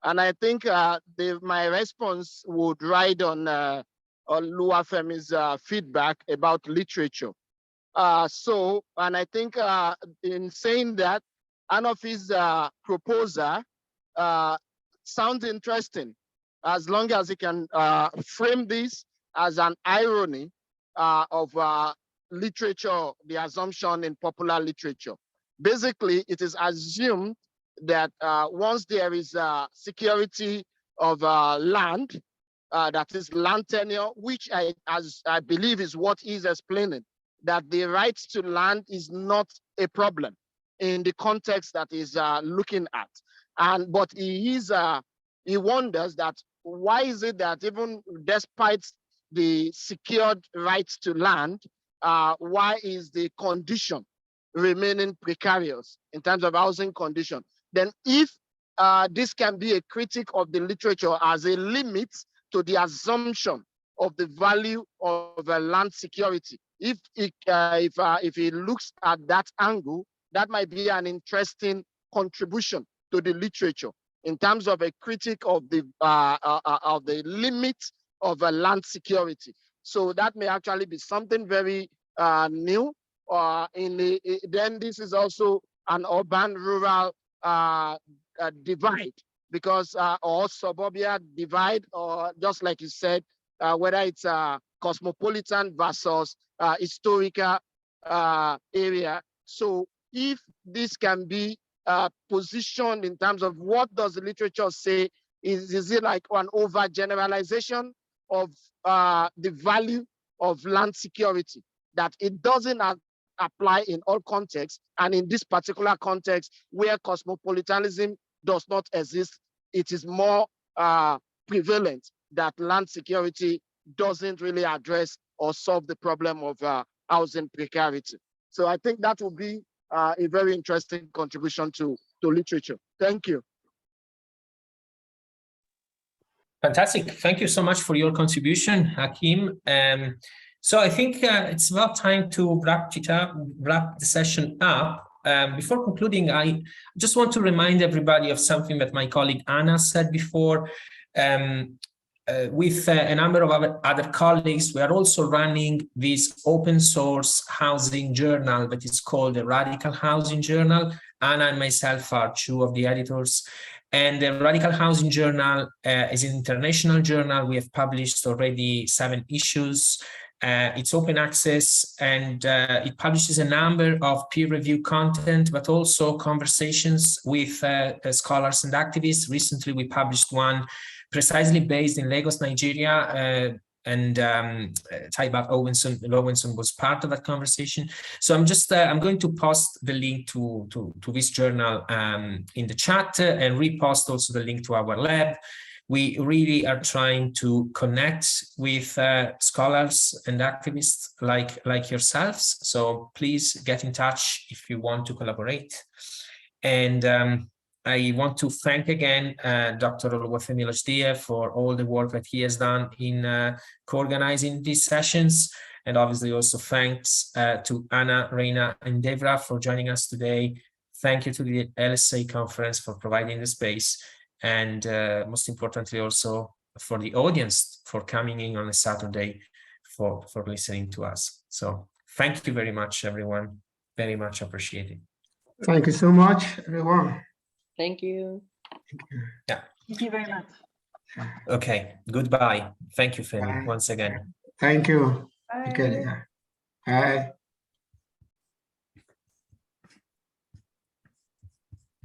And I think my response would ride on Luafemi's feedback about literature. And I think in saying that, Anofi's proposal sounds interesting, as long as he can frame this as an irony of literature, the assumption in popular literature. Basically, it is assumed that once there is security of land, that is land tenure, which I believe is what he's explaining, that the right to land is not a problem in the context that he's looking at. But he wonders that why is it that even despite the secured rights to land, why is the condition remaining precarious in terms of housing condition? Then if this can be a critique of the literature as a limit to the assumption of the value of land security, if he looks at that angle, that might be an interesting contribution to the literature in terms of a critique of the limit of land security. So that may actually be something very new. Then this is also an urban-rural divide, because or suburbia divide, or just like you said, whether it's cosmopolitan versus historical area. So if this can be positioned in terms of what does the literature say, is it like an overgeneralization of the value of land security, that it doesn't apply in all contexts, and in this particular context where cosmopolitanism does not exist, it is more prevalent that land security doesn't really address or solve the problem of housing precarity. So I think that will be a very interesting contribution to literature. Thank you. Fantastic. Thank you so much for your contribution, Hakim. So I think it's about time to wrap the session up. Before concluding, I just want to remind everybody of something that my colleague Anna said before. with a number of other colleagues, we are also running this open source housing journal that is called the Radical Housing Journal. Anna and myself are two of the editors. And the Radical Housing Journal is an international journal. We have published already 7 issues. It's open access, and it publishes a number of peer-reviewed content, but also conversations with scholars and activists. Recently, we published one precisely based in Lagos, Nigeria, and Taibat Owenson was part of that conversation. So I'm going to post the link to this journal in the chat, and repost also the link to our lab. We really are trying to connect with scholars and activists like yourselves. So please get in touch if you want to collaborate. And I want to thank again Dr. Oluwafemi Olojide for all the work that he has done in co-organizing these sessions. And obviously also thanks to Anna, Reina, and Devra for joining us today. Thank you to the LSA conference for providing the space. And most importantly, also for the audience for coming in on a Saturday for listening to us. So thank you very much, everyone. Very much appreciated. Thank you so much, everyone. Thank you. Yeah. Thank you very much. Okay. Goodbye. Thank you, Femi, Bye. once again. Thank you. Bye. Okay. Bye.